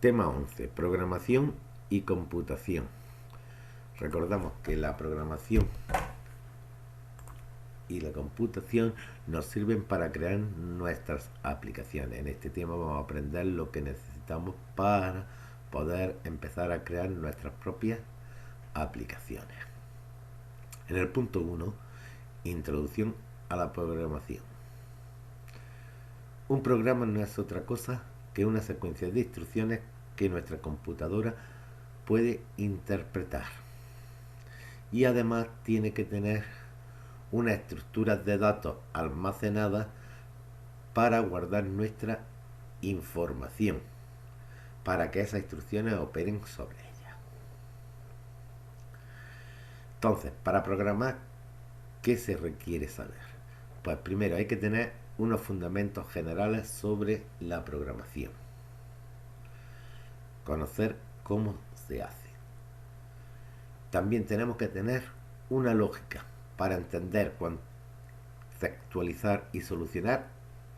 Tema 11. Programación y computación. Recordamos que la programación y la computación nos sirven para crear nuestras aplicaciones. En este tema vamos a aprender lo que necesitamos para poder empezar a crear nuestras propias aplicaciones. En el punto 1, introducción a la programación. Un programa no es otra cosa que una secuencia de instrucciones que nuestra computadora puede interpretar. Y además tiene que tener una estructura de datos almacenadas para guardar nuestra información, para que esas instrucciones operen sobre ella. Entonces, para programar, ¿qué se requiere saber? Pues primero hay que tener unos fundamentos generales sobre la programación. Conocer cómo se hace. También tenemos que tener una lógica para entender, conceptualizar y solucionar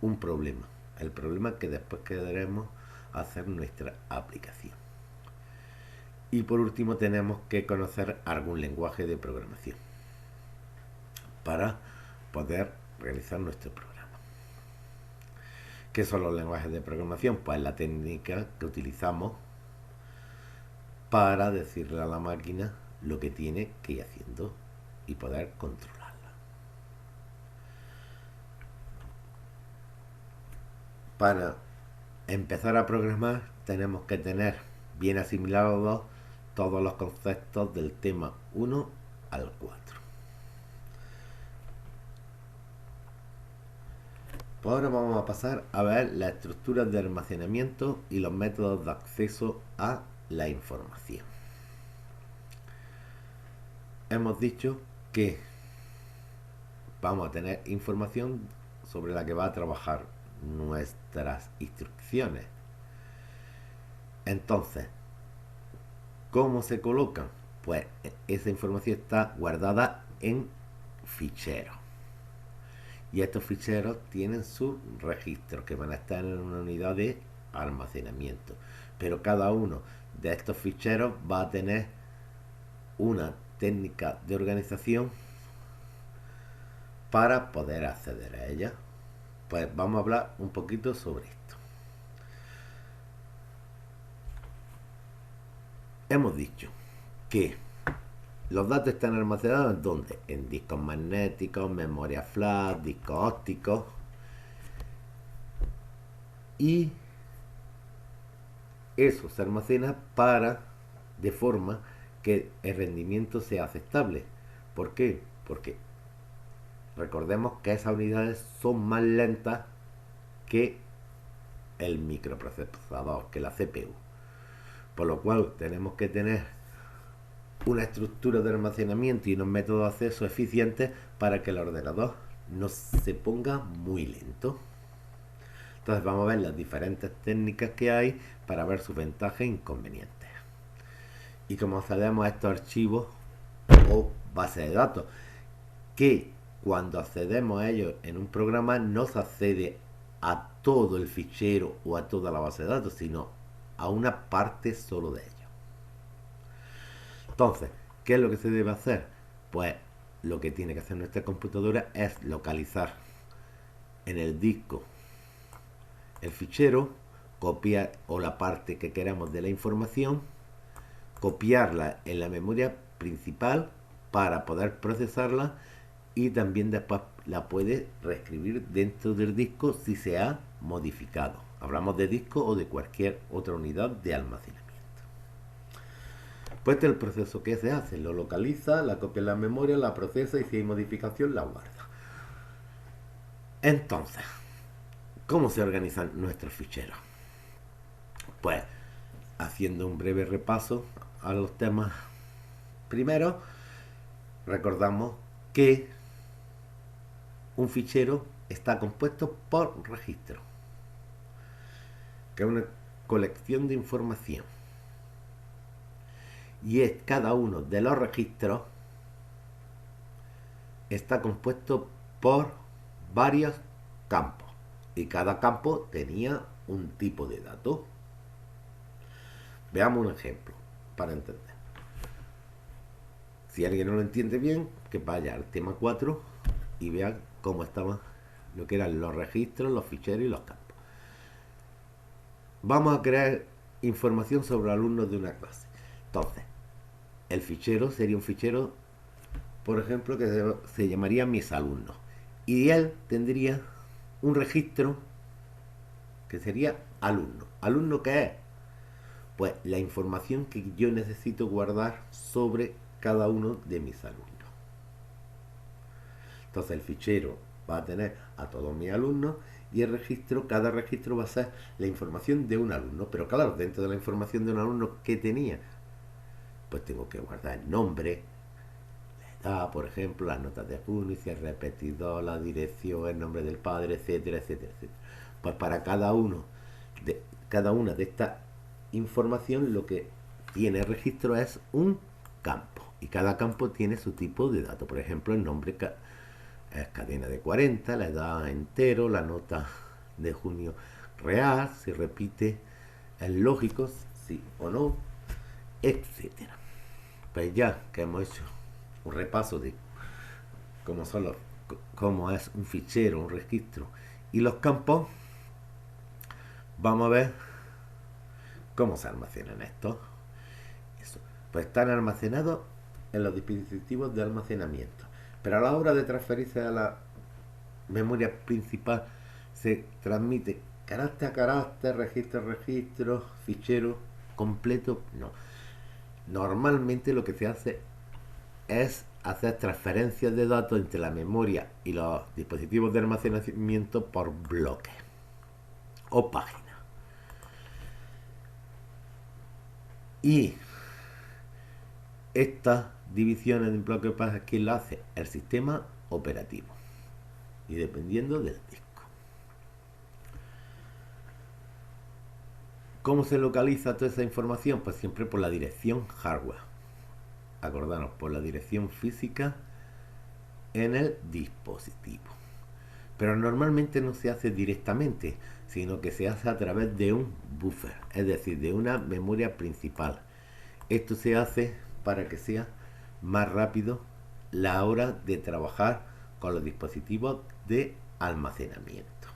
un problema. El problema que después queremos hacer nuestra aplicación. Y por último tenemos que conocer algún lenguaje de programación para poder realizar nuestro programa. ¿Qué son los lenguajes de programación? Pues la técnica que utilizamos para decirle a la máquina lo que tiene que ir haciendo y poder controlarla. Para empezar a programar tenemos que tener bien asimilados todos los conceptos del tema 1 al 4. Pues ahora vamos a pasar a ver las estructuras de almacenamiento y los métodos de acceso a la información. Hemos dicho que vamos a tener información sobre la que va a trabajar nuestras instrucciones. Entonces, ¿cómo se colocan? Pues esa información está guardada en ficheros. Y estos ficheros tienen sus registros que van a estar en una unidad de almacenamiento. Pero cada uno de estos ficheros va a tener una técnica de organización para poder acceder a ella. Pues vamos a hablar un poquito sobre esto. Hemos dicho que los datos están almacenados en ¿dónde? En discos magnéticos, memoria flash, discos ópticos. Y eso se almacena de forma que el rendimiento sea aceptable. ¿Por qué? Porque recordemos que esas unidades son más lentas que el microprocesador, que la CPU. Por lo cual tenemos que tener una estructura de almacenamiento y unos métodos de acceso eficientes para que el ordenador no se ponga muy lento. Entonces vamos a ver las diferentes técnicas que hay para ver sus ventajas e inconvenientes. Y cómo accedemos a estos archivos o bases de datos, que cuando accedemos a ellos en un programa no se accede a todo el fichero o a toda la base de datos, sino a una parte solo de ellos. Entonces, ¿qué es lo que se debe hacer? Pues lo que tiene que hacer nuestra computadora es localizar en el disco el fichero, copiar o la parte que queramos de la información, copiarla en la memoria principal para poder procesarla y también después la puede reescribir dentro del disco si se ha modificado. Hablamos de disco o de cualquier otra unidad de almacenamiento. Pues este es el proceso que se hace. Lo localiza, la copia en la memoria, la procesa y si hay modificación la guarda. Entonces, ¿cómo se organizan nuestros ficheros? Pues haciendo un breve repaso a los temas. Primero, recordamos que un fichero está compuesto por registros, que es una colección de información. Y es cada uno de los registros está compuesto por varios campos. Y cada campo tenía un tipo de dato. Veamos un ejemplo para entender. Si alguien no lo entiende bien, que vaya al tema 4 y vea cómo estaban lo que eran los registros, los ficheros y los campos. Vamos a crear información sobre alumnos de una clase. Entonces, el fichero sería un fichero, por ejemplo, que se llamaría mis alumnos. Y él tendría un registro que sería alumno. ¿Alumno qué es? Pues la información que yo necesito guardar sobre cada uno de mis alumnos. Entonces el fichero va a tener a todos mis alumnos y el registro, cada registro va a ser la información de un alumno. Pero claro, dentro de la información de un alumno que tenía, pues tengo que guardar el nombre, la edad, por ejemplo, las notas de apunte, si es repetidor, la dirección, el nombre del padre, etcétera, etcétera, etcétera. Pues para cada una de estas información lo que tiene el registro es un campo y cada campo tiene su tipo de dato. Por ejemplo, el nombre es cadena de 40, la edad entero, la nota de junio real, si repite es lógico, sí o no, etcétera. Pues ya que hemos hecho un repaso de cómo es un fichero, un registro y los campos, vamos a ver cómo se almacenan estos. Eso. Pues están almacenados en los dispositivos de almacenamiento. Pero a la hora de transferirse a la memoria principal se transmite carácter a carácter, registro a registro, fichero completo. No. Normalmente lo que se hace es hacer transferencias de datos entre la memoria y los dispositivos de almacenamiento por bloques o páginas. Y esta división en bloques de páginas, ¿quién la hace? El sistema operativo. Y dependiendo del disco. ¿Cómo se localiza toda esa información? Pues siempre por la dirección hardware. Acordaros, por la dirección física en el dispositivo. Pero normalmente no se hace directamente, sino que se hace a través de un buffer, es decir, de una memoria principal. Esto se hace para que sea más rápido la hora de trabajar con los dispositivos de almacenamiento.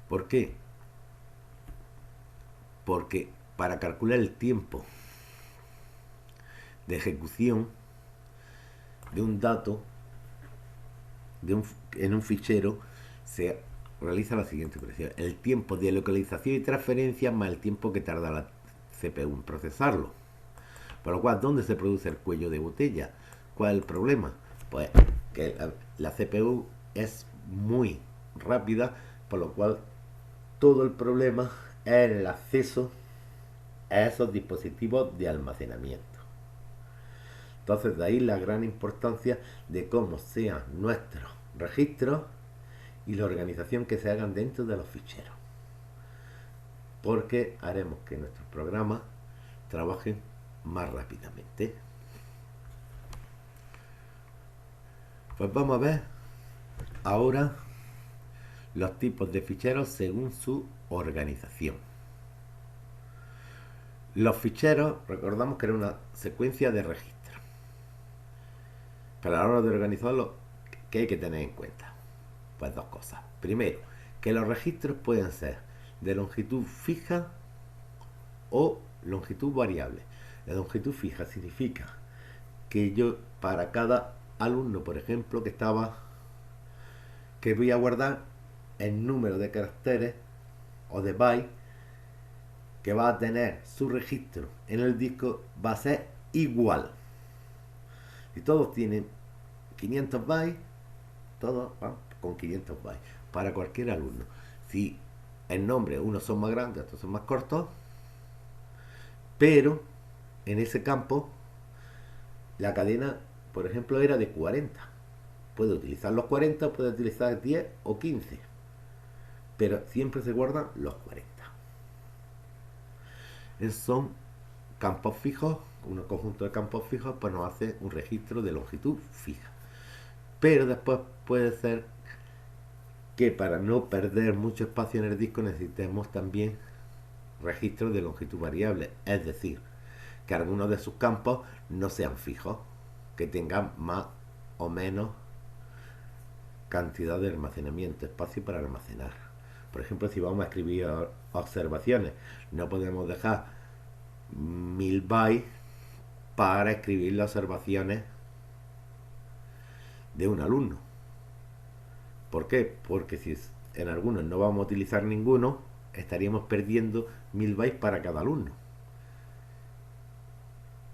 ¿Por qué? Porque para calcular el tiempo de ejecución de un dato en un fichero se realiza la siguiente operación: el tiempo de localización y transferencia más el tiempo que tarda la CPU en procesarlo. Por lo cual, ¿dónde se produce el cuello de botella? ¿Cuál es el problema? Pues que la CPU es muy rápida, por lo cual todo el problema es el acceso a esos dispositivos de almacenamiento. Entonces, de ahí la gran importancia de cómo sean nuestros registros y la organización que se hagan dentro de los ficheros, porque haremos que nuestros programas trabajen más rápidamente. Pues vamos a ver ahora los tipos de ficheros según su organización. Los ficheros, recordamos que era una secuencia de registros. Pero a la hora de organizarlo, ¿qué hay que tener en cuenta? Pues dos cosas. Primero, que los registros pueden ser de longitud fija o longitud variable. La longitud fija significa que yo para cada alumno, por ejemplo, que voy a guardar el número de caracteres o de bytes que va a tener su registro en el disco, va a ser igual. Si todos tienen 500 bytes, todos van con 500 bytes para cualquier alumno. Si el nombre, unos son más grandes, otros son más cortos, pero en ese campo la cadena, por ejemplo, era de 40. Puede utilizar los 40, puede utilizar 10 o 15, pero siempre se guardan los 40. Esos son campos fijos. Un conjunto de campos fijos pues nos hace un registro de longitud fija. Pero después puede ser que para no perder mucho espacio en el disco necesitemos también registros de longitud variable, es decir, que algunos de sus campos no sean fijos, que tengan más o menos cantidad de almacenamiento, espacio para almacenar. Por ejemplo, si vamos a escribir observaciones, no podemos dejar 1000 bytes para escribir las observaciones de un alumno. ¿Por qué? Porque si en algunos no vamos a utilizar ninguno, estaríamos perdiendo 1000 bytes para cada alumno.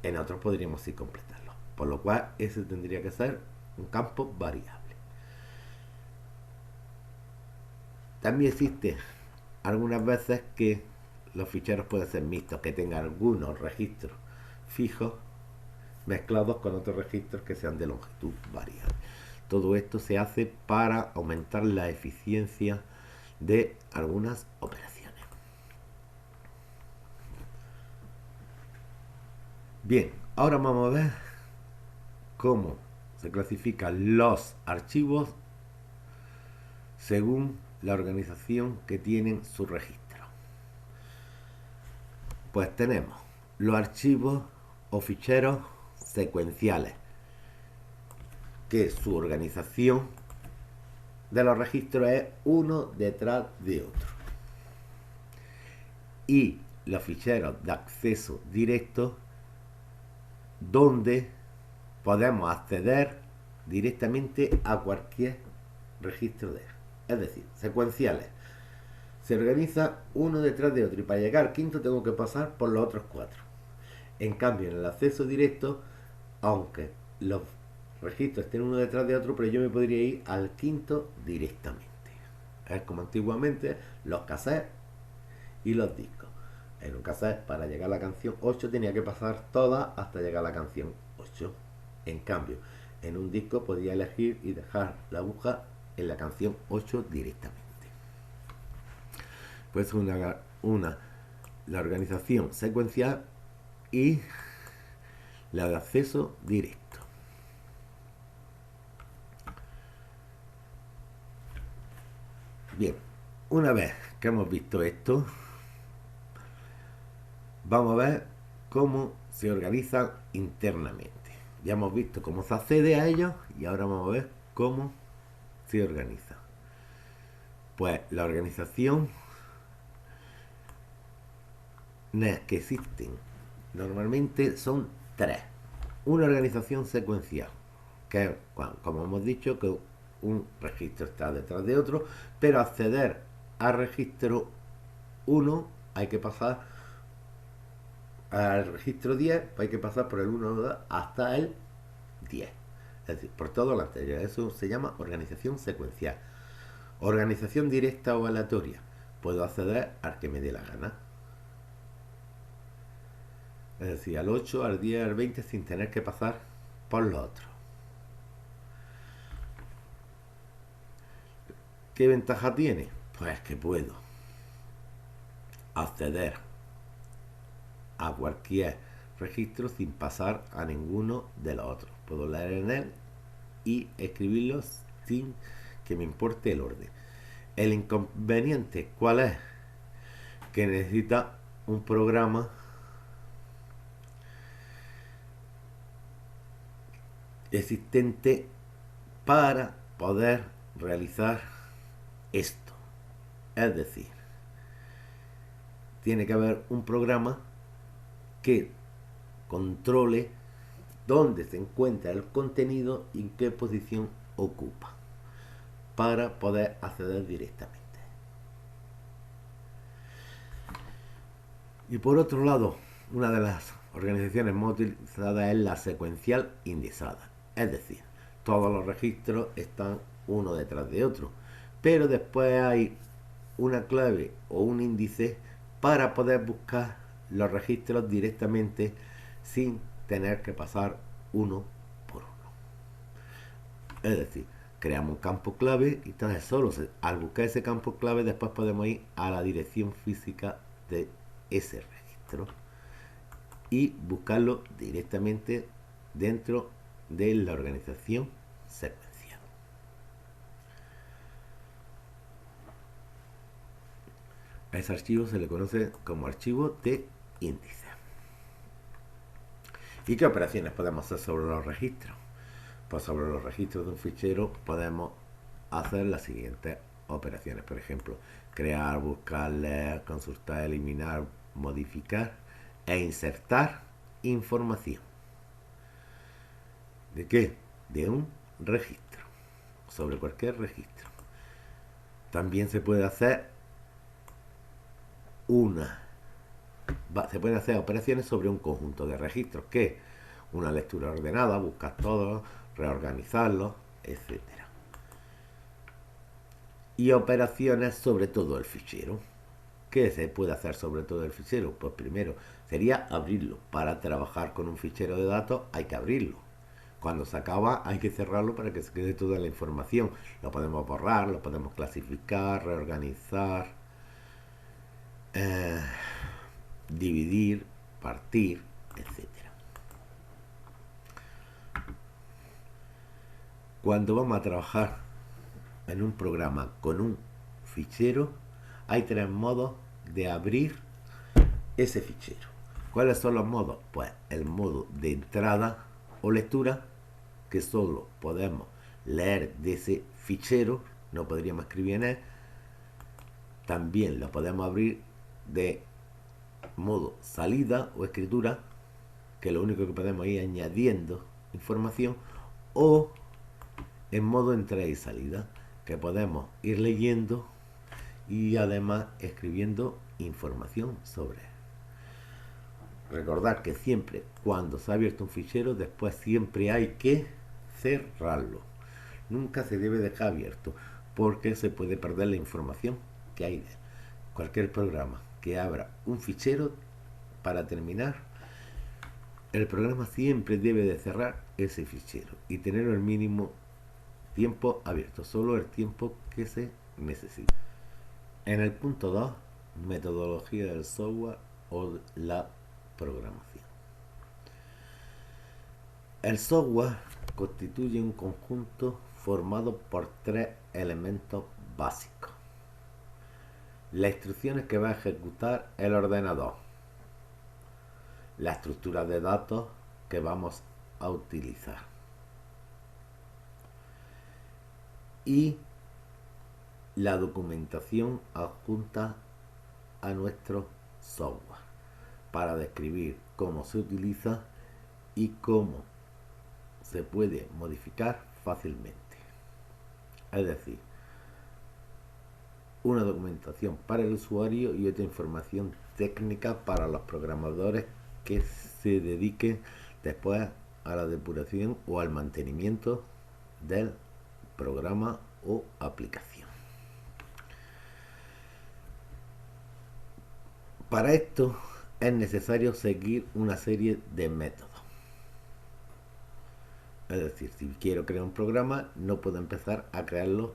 En otros podríamos sí completarlo. Por lo cual, ese tendría que ser un campo variable. También existe algunas veces que los ficheros pueden ser mixtos, que tengan algunos registros fijos mezclados con otros registros que sean de longitud variable. Todo esto se hace para aumentar la eficiencia de algunas operaciones. Bien, ahora vamos a ver cómo se clasifican los archivos según la organización que tienen su registro. Pues tenemos los archivos o ficheros secuenciales, que su organización de los registros es uno detrás de otro. Y los ficheros de acceso directo, donde podemos acceder directamente a cualquier registro de él. Es decir, secuenciales. Se organiza uno detrás de otro y para llegar al quinto tengo que pasar por los otros 4. En cambio, en el acceso directo, aunque los registros estén uno detrás de otro, pero yo me podría ir al quinto directamente. Es como antiguamente los cassettes y los discos. En un cassette, para llegar a la canción 8, tenía que pasar toda hasta llegar a la canción 8. En cambio, en un disco podía elegir y dejar la aguja en la canción 8 directamente. Pues la organización secuencial y la de acceso directo. Bien, una vez que hemos visto esto, vamos a ver cómo se organizan internamente. Ya hemos visto cómo se accede a ellos y ahora vamos a ver cómo se organiza. Pues la organización que existen normalmente son 3. Una organización secuencial, que es, como hemos dicho, que un registro está detrás de otro, pero acceder al registro 1 hay que pasar al registro 10, hay que pasar por el 1 hasta el 10. Es decir, por todo lo anterior. Eso se llama organización secuencial. Organización directa o aleatoria. Puedo acceder al que me dé la gana. Es decir, al 8, al 10, al 20 sin tener que pasar por los otros. ¿Qué ventaja tiene? Pues que puedo acceder a cualquier registro sin pasar a ninguno de los otros. Puedo leer en él y escribirlos sin que me importe el orden. El inconveniente, ¿cuál es? Que necesita un programa existente para poder realizar esto. Es decir, tiene que haber un programa que controle dónde se encuentra el contenido y en qué posición ocupa para poder acceder directamente. Y por otro lado, una de las organizaciones más utilizadas es la secuencial indexada. Es decir, todos los registros están uno detrás de otro, pero después hay una clave o un índice para poder buscar los registros directamente sin tener que pasar uno por uno. Es decir, creamos un campo clave y entonces solo al buscar ese campo clave después podemos ir a la dirección física de ese registro y buscarlo directamente dentro de la organización secuencial. A ese archivo se le conoce como archivo de índice. ¿Y qué operaciones podemos hacer sobre los registros? Pues sobre los registros de un fichero podemos hacer las siguientes operaciones. Por ejemplo, crear, buscar, leer, consultar, eliminar, modificar e insertar información. ¿De qué? De un registro. Sobre cualquier registro. También se puede hacer se pueden hacer operaciones sobre un conjunto de registros, que una lectura ordenada, buscar todos, reorganizarlos, etcétera. Y operaciones sobre todo el fichero. ¿Qué se puede hacer sobre todo el fichero? Pues primero sería abrirlo. Para trabajar con un fichero de datos hay que abrirlo. Cuando se acaba hay que cerrarlo para que se quede toda la información. Lo podemos borrar, lo podemos clasificar, reorganizar, dividir, partir, etcétera. Cuando vamos a trabajar en un programa con un fichero, hay tres modos de abrir ese fichero. ¿Cuáles son los modos? Pues el modo de entrada o lectura, que solo podemos leer de ese fichero, no podríamos escribir en él. También lo podemos abrir de modo salida o escritura, que lo único que podemos ir añadiendo información, o en modo entrada y salida, que podemos ir leyendo y además escribiendo información sobre él. Recordar que siempre cuando se ha abierto un fichero, después siempre hay que cerrarlo. Nunca se debe dejar abierto, porque se puede perder la información que hay de él. Cualquier programa que abra un fichero, para terminar, el programa siempre debe de cerrar ese fichero y tener el mínimo tiempo abierto, solo el tiempo que se necesita. En el punto 2, metodología del software o la programación. El software constituye un conjunto formado por tres elementos básicos. Las instrucciones que va a ejecutar el ordenador, la estructura de datos que vamos a utilizar y la documentación adjunta a nuestro software para describir cómo se utiliza y cómo se puede modificar fácilmente. Es decir, una documentación para el usuario y otra información técnica para los programadores que se dediquen después a la depuración o al mantenimiento del programa o aplicación. Para esto es necesario seguir una serie de métodos. Es decir, si quiero crear un programa, no puedo empezar a crearlo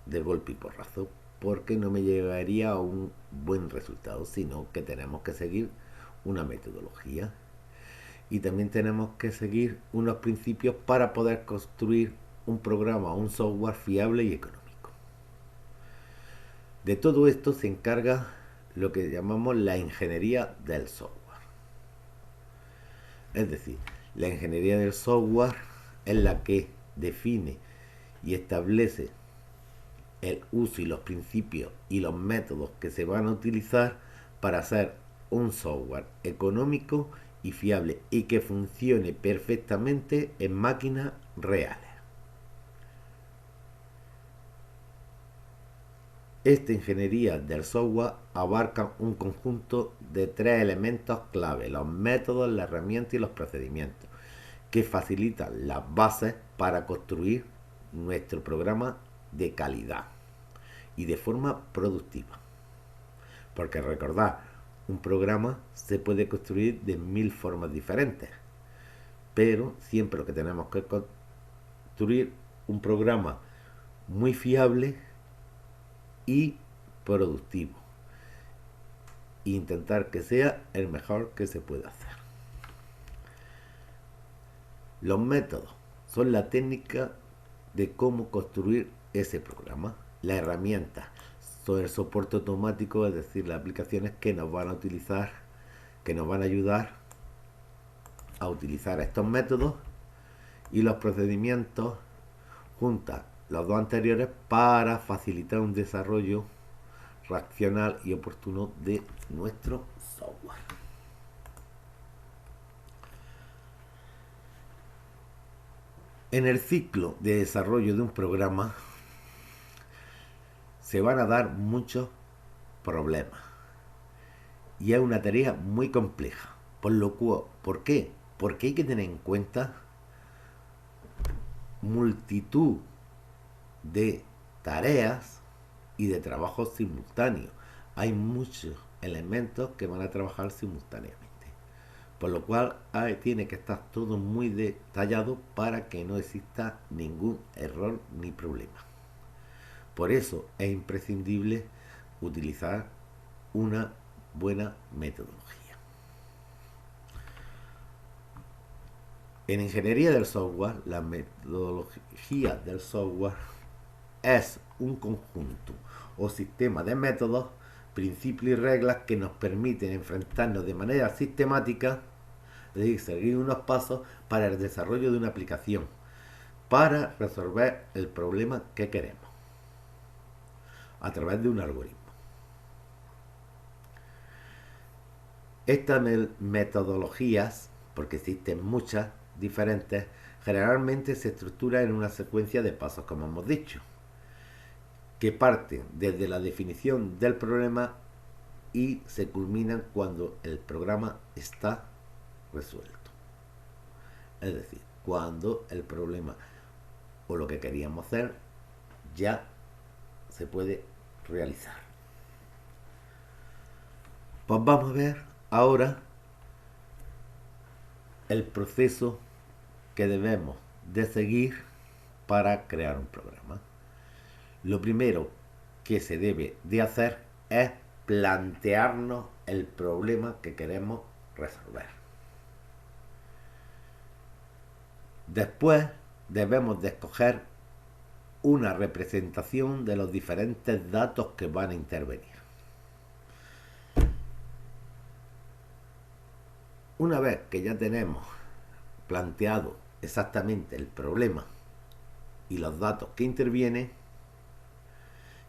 de golpe y porrazo, porque no me llevaría a un buen resultado, sino que tenemos que seguir una metodología y también tenemos que seguir unos principios para poder construir un programa o un software fiable y económico. De todo esto se encarga lo que llamamos la ingeniería del software. Es decir, la ingeniería del software es la que define y establece el uso y los principios y los métodos que se van a utilizar para hacer un software económico y fiable y que funcione perfectamente en máquinas reales. Esta ingeniería del software abarca un conjunto de tres elementos clave: los métodos, las herramientas y los procedimientos, que facilitan las bases para construir nuestro programa de calidad y de forma productiva. Porque recordad, un programa se puede construir de 1000 formas diferentes, pero siempre lo que tenemos que construir un programa muy fiable y productivo e intentar que sea el mejor que se pueda hacer. Los métodos son la técnica de cómo construir ese programa. Las herramientas son el soporte automático, es decir, las aplicaciones que nos van a utilizar, que nos van a ayudar a utilizar estos métodos, y los procedimientos juntan los dos anteriores para facilitar un desarrollo racional y oportuno de nuestro software. En el ciclo de desarrollo de un programa se van a dar muchos problemas y es una tarea muy compleja. ¿Por qué? Porque hay que tener en cuenta multitud de tareas y de trabajos simultáneos. Hay muchos elementos que van a trabajar simultáneamente, por lo cual tiene que estar todo muy detallado para que no exista ningún error ni problema. Por eso es imprescindible utilizar una buena metodología. En ingeniería del software, la metodología del software es un conjunto o sistema de métodos, principios y reglas que nos permiten enfrentarnos de manera sistemática, es decir, seguir unos pasos para el desarrollo de una aplicación, para resolver el problema que queremos, a través de un algoritmo. Estas metodologías, porque existen muchas diferentes, generalmente se estructuran en una secuencia de pasos, como hemos dicho, que parten desde la definición del problema y se culminan cuando el programa está resuelto. Es decir, cuando el problema o lo que queríamos hacer ya se puede realizar. Pues vamos a ver ahora el proceso que debemos de seguir para crear un programa. Lo primero que se debe de hacer es plantearnos el problema que queremos resolver. Después debemos de escoger una representación de los diferentes datos que van a intervenir. Una vez que ya tenemos planteado exactamente el problema y los datos que intervienen,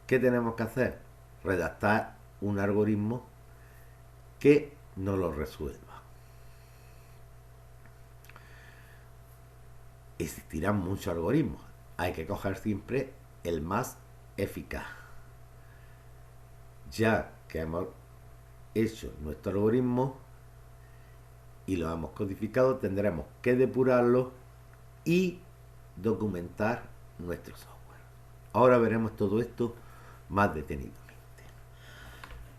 ¿qué tenemos que hacer? Redactar un algoritmo que nos lo resuelva. Existirán muchos algoritmos. Hay que coger siempre el más eficaz. Ya que hemos hecho nuestro algoritmo y lo hemos codificado, tendremos que depurarlo y documentar nuestro software. Ahora veremos todo esto más detenidamente.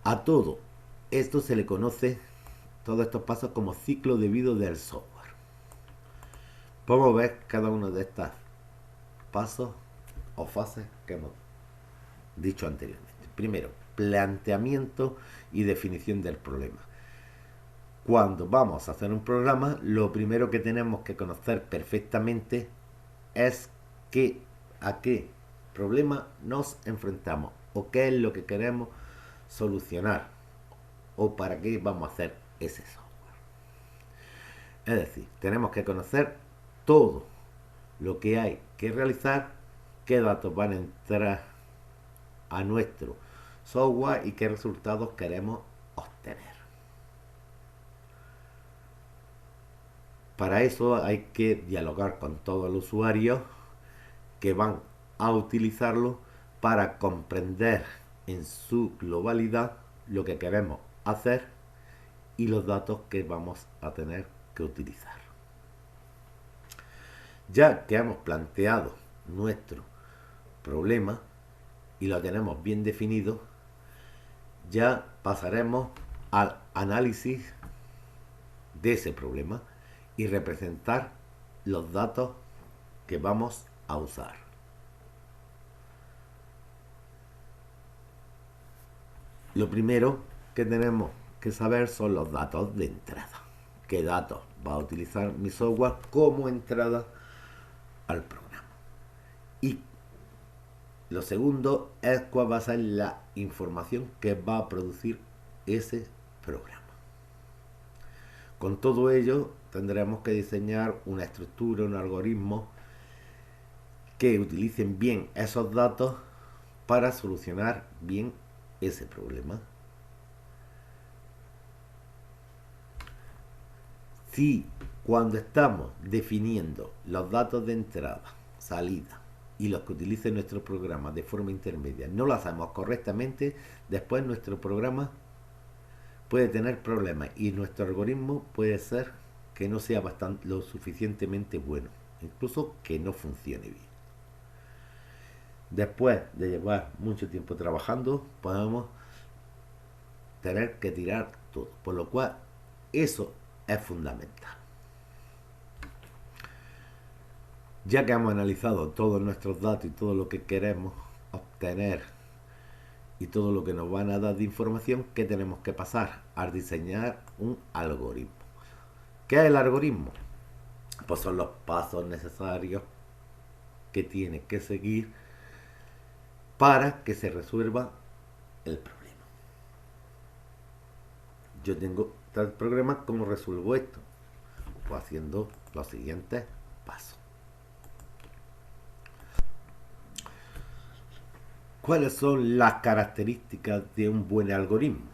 A todo esto se le conoce, todos estos pasos, como ciclo de vida del software. Vamos a ver cada uno de estos pasos o fases que hemos dicho anteriormente. Primero, planteamiento y definición del problema. Cuando vamos a hacer un programa, lo primero que tenemos que conocer perfectamente es a qué problema nos enfrentamos o qué es lo que queremos solucionar o para qué vamos a hacer ese software. Es decir, tenemos que conocer todo lo que hay que realizar, qué datos van a entrar a nuestro software y qué resultados queremos obtener. Para eso hay que dialogar con todos los usuarios que van a utilizarlo para comprender en su globalidad lo que queremos hacer y los datos que vamos a tener que utilizar. Ya que hemos planteado nuestro problema y lo tenemos bien definido, ya pasaremos al análisis de ese problema y representar los datos que vamos a usar. Lo primero que tenemos que saber son los datos de entrada. ¿Qué datos va a utilizar mi software como entrada al programa? Y Lo segundo es cuál va a ser la información que va a producir ese programa. Con todo ello tendremos que diseñar una estructura, un algoritmo que utilicen bien esos datos para solucionar bien ese problema. Si cuando estamos definiendo los datos de entrada, salida y los que utilice nuestro programa de forma intermedia no lo hacemos correctamente, después nuestro programa puede tener problemas y nuestro algoritmo puede ser que no sea lo suficientemente bueno, incluso que no funcione bien. Después de llevar mucho tiempo trabajando, podemos tener que tirar todo, por lo cual eso es fundamental. Ya que hemos analizado todos nuestros datos y todo lo que queremos obtener y todo lo que nos van a dar de información, ¿qué tenemos que pasar? A diseñar un algoritmo. ¿Qué es el algoritmo? Pues son los pasos necesarios que tiene que seguir para que se resuelva el problema. Yo tengo tal problema, ¿cómo resuelvo esto? Pues haciendo los siguientes pasos. ¿Cuáles son las características de un buen algoritmo?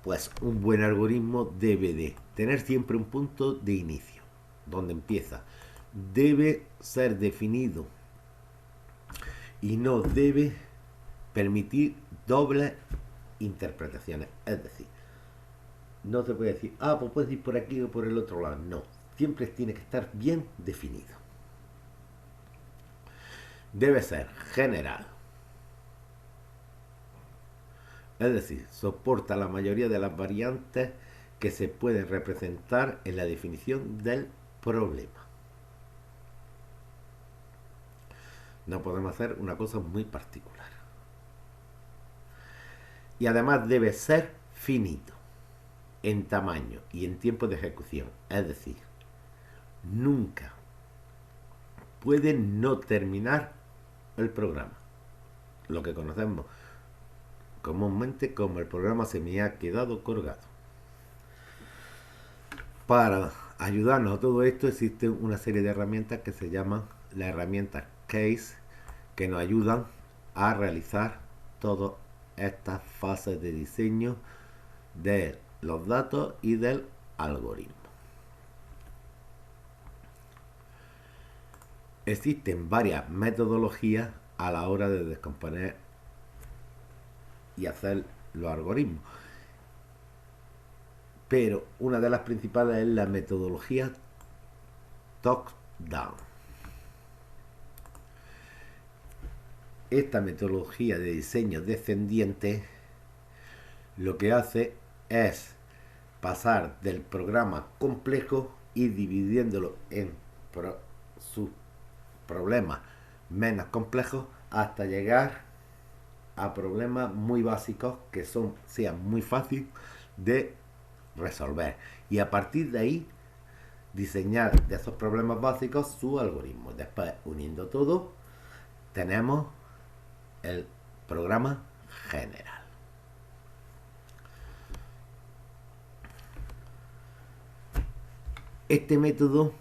Pues un buen algoritmo debe de tener siempre un punto de inicio, donde empieza. Debe ser definido y no debe permitir dobles interpretaciones. Es decir, no se puede decir, pues puedes ir por aquí o por el otro lado. No, siempre tiene que estar bien definido. Debe ser general. Es decir, soporta la mayoría de las variantes que se pueden representar en la definición del problema. No podemos hacer una cosa muy particular. Y además debe ser finito en tamaño y en tiempo de ejecución. Es decir, nunca puede no terminar el programa. Lo que conocemos comúnmente como el programa se me ha quedado colgado. Para ayudarnos a todo esto existe una serie de herramientas que se llaman las herramientas Case, que nos ayudan a realizar todas estas fases de diseño de los datos y del algoritmo. Existen varias metodologías a la hora de descomponer y hacer los algoritmos, pero una de las principales es la metodología top-down. Esta metodología de diseño descendiente lo que hace es pasar del programa complejo y dividiéndolo en sus problemas menos complejos hasta llegar a problemas muy básicos que sean muy fáciles de resolver, y a partir de ahí diseñar de esos problemas básicos su algoritmo. Después, uniendo todo, tenemos el programa general. Este método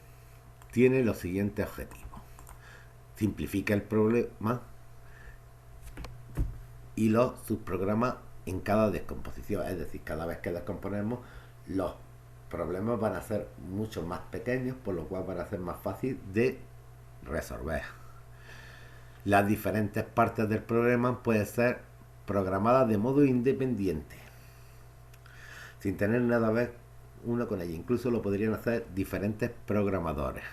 tiene los siguientes objetivos: simplifica el problema y los subprograma en cada descomposición. Es decir, cada vez que descomponemos, los problemas van a ser mucho más pequeños, por lo cual van a ser más fácil de resolver. Las diferentes partes del problema pueden ser programadas de modo independiente, sin tener nada que ver una con ella. Incluso lo podrían hacer diferentes programadores.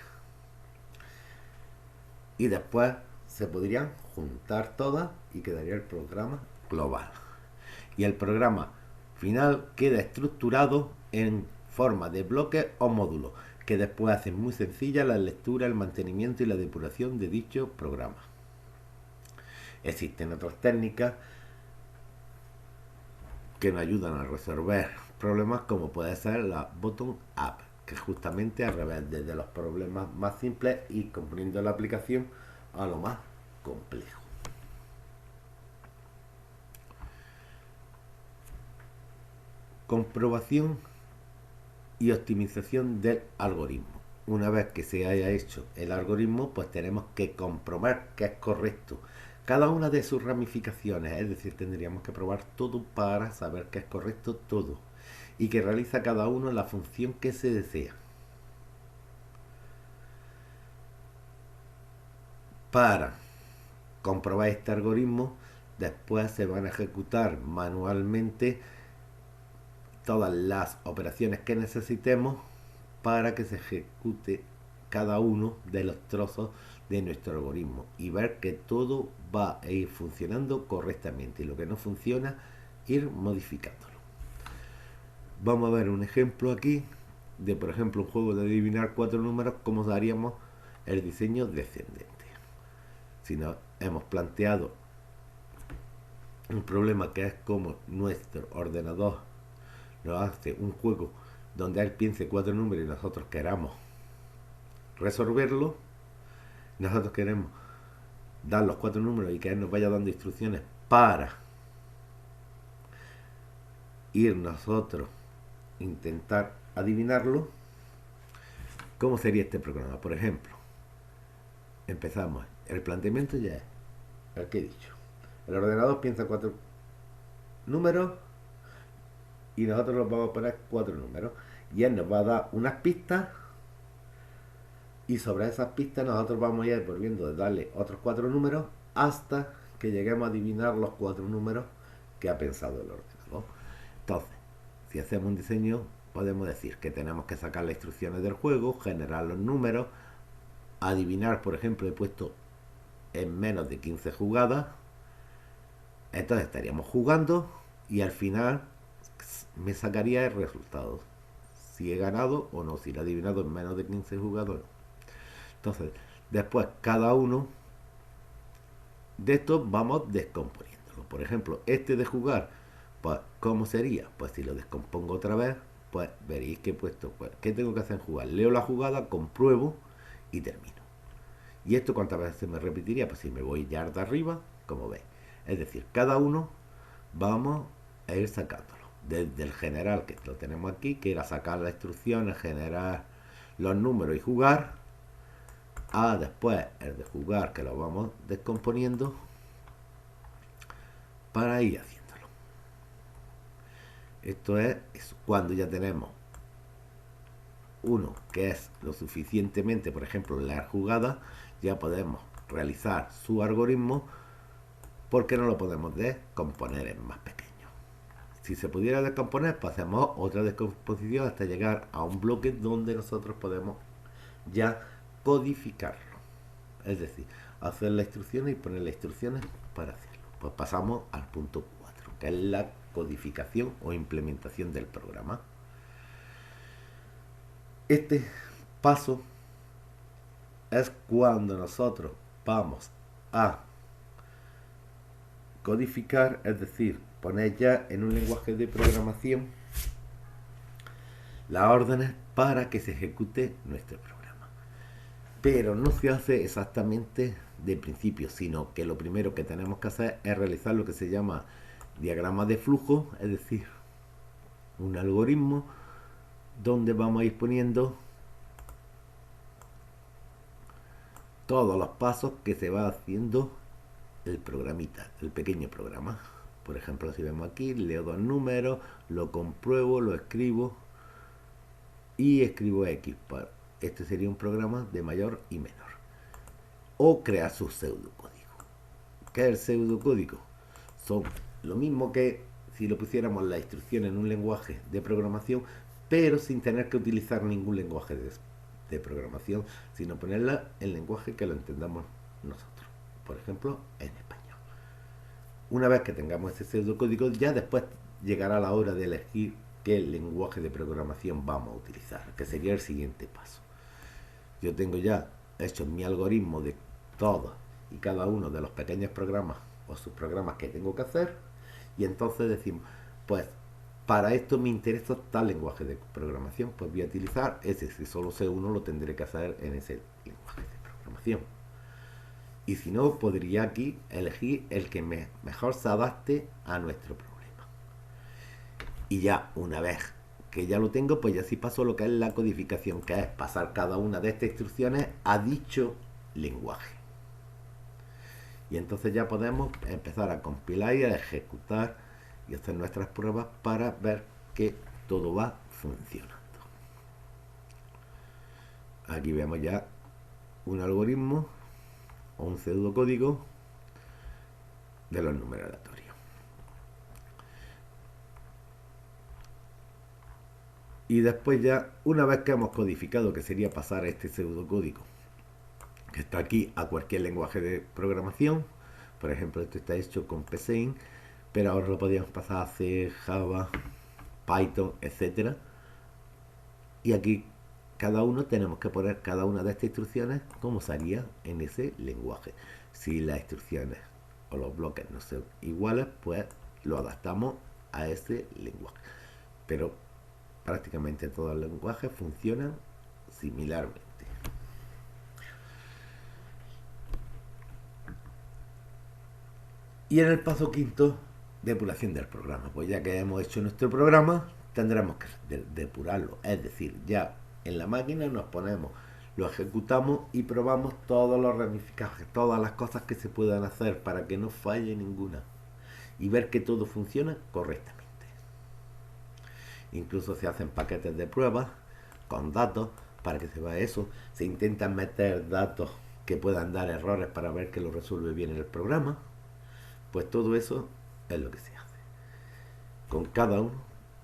Y después se podrían juntar todas y quedaría el programa global. Y el programa final queda estructurado en forma de bloques o módulos, que después hacen muy sencilla la lectura, el mantenimiento y la depuración de dicho programa. Existen otras técnicas que nos ayudan a resolver problemas, como puede ser la bottom-up, que es justamente al revés, desde los problemas más simples y componiendo la aplicación a lo más complejo. Comprobación y optimización del algoritmo. Una vez que se haya hecho el algoritmo, pues tenemos que comprobar que es correcto cada una de sus ramificaciones, es decir, tendríamos que probar todo para saber que es correcto todo y que realiza cada uno la función que se desea. Para comprobar este algoritmo, después se van a ejecutar manualmente todas las operaciones que necesitemos para que se ejecute cada uno de los trozos de nuestro algoritmo y ver que todo va a ir funcionando correctamente y lo que no funciona, ir modificándolo. Vamos a ver un ejemplo aquí de, por ejemplo, un juego de adivinar 4 números, cómo daríamos el diseño descendente. Si nos hemos planteado un problema que es como nuestro ordenador nos hace un juego donde él piense 4 números y nosotros queramos resolverlo, nosotros queremos dar los 4 números y que él nos vaya dando instrucciones para ir nosotros intentar adivinarlo. ¿Cómo sería este programa? Por ejemplo, empezamos. El planteamiento ya es el que he dicho. El ordenador piensa 4 números y nosotros nos vamos a poner 4 números y él nos va a dar unas pistas y sobre esas pistas nosotros vamos a ir volviendo a darle otros 4 números hasta que lleguemos a adivinar los 4 números que ha pensado el ordenador. Entonces, si hacemos un diseño, podemos decir que tenemos que sacar las instrucciones del juego, generar los números, adivinar, por ejemplo, he puesto en menos de 15 jugadas, entonces estaríamos jugando y al final me sacaría el resultado, si he ganado o no, si lo he adivinado en menos de 15 jugadas o no. Entonces, después cada uno de estos vamos descomponiéndolo. Por ejemplo, este de jugar, pues, ¿cómo sería? Pues si lo descompongo otra vez, pues veréis que he puesto, pues, ¿qué tengo que hacer en jugar? Leo la jugada, compruebo y termino. ¿Y esto cuántas veces se me repetiría? Pues si me voy ya de arriba, como veis. Es decir, cada uno vamos a ir sacándolo. Desde el general, que lo tenemos aquí, que era sacar las instrucciones, generar los números y jugar, a después el de jugar, que lo vamos descomponiendo para ir haciéndolo. Esto es cuando ya tenemos uno que es lo suficientemente, por ejemplo, leer jugadas, ya podemos realizar su algoritmo porque no lo podemos descomponer en más pequeño. Si se pudiera descomponer, pues hacemos otra descomposición hasta llegar a un bloque donde nosotros podemos ya codificarlo. Es decir, hacer las instrucciones y poner las instrucciones para hacerlo. Pues pasamos al punto 4, que es la codificación o implementación del programa. Este paso es cuando nosotros vamos a codificar, es decir, poner ya en un lenguaje de programación las órdenes para que se ejecute nuestro programa. Pero no se hace exactamente de principio, sino que lo primero que tenemos que hacer es realizar lo que se llama diagrama de flujo, es decir, un algoritmo donde vamos a ir poniendo todos los pasos que se va haciendo el programita, el pequeño programa. Por ejemplo, si vemos aquí, leo 2 números, lo compruebo, lo escribo y escribo X. Este sería un programa de mayor y menor. O crear su pseudocódigo. ¿Qué es el pseudocódigo? Son lo mismo que si lo pusiéramos la instrucción en un lenguaje de programación, pero sin tener que utilizar ningún lenguaje de programación, sino ponerla en lenguaje que lo entendamos nosotros. Por ejemplo, en español. Una vez que tengamos ese pseudocódigo, ya después llegará la hora de elegir qué lenguaje de programación vamos a utilizar, que sería el siguiente paso. Yo tengo ya hecho mi algoritmo de todos y cada uno de los pequeños programas o subprogramas que tengo que hacer, y entonces decimos, pues para esto me interesa tal lenguaje de programación, pues voy a utilizar ese. Si solo sé uno, lo tendré que hacer en ese lenguaje de programación. Y si no, podría aquí elegir el que mejor se adapte a nuestro problema. Y ya una vez que ya lo tengo, pues ya sí paso lo que es la codificación, que es pasar cada una de estas instrucciones a dicho lenguaje. Y entonces ya podemos empezar a compilar y a ejecutar y hacer nuestras pruebas para ver que todo va funcionando. Aquí vemos ya un algoritmo o un pseudocódigo de los números aleatorios. Y después ya, una vez que hemos codificado, que sería pasar este pseudocódigo que está aquí a cualquier lenguaje de programación, por ejemplo esto está hecho con PSeInt, pero ahora lo podríamos pasar a C, Java, Python, etcétera. Y aquí cada uno tenemos que poner cada una de estas instrucciones como se haría en ese lenguaje. Si las instrucciones o los bloques no son iguales, pues lo adaptamos a ese lenguaje. Pero prácticamente todos los lenguajes funcionan similarmente. Y en el paso quinto, depuración del programa. Pues ya que hemos hecho nuestro programa, tendremos que depurarlo. Es decir, ya en la máquina nos ponemos, lo ejecutamos y probamos todos los ramificajes, todas las cosas que se puedan hacer para que no falle ninguna. Y ver que todo funciona correctamente. Incluso se hacen paquetes de pruebas con datos para que se vea eso. Se intentan meter datos que puedan dar errores para ver que lo resuelve bien el programa. Pues todo eso es lo que se hace con cada uno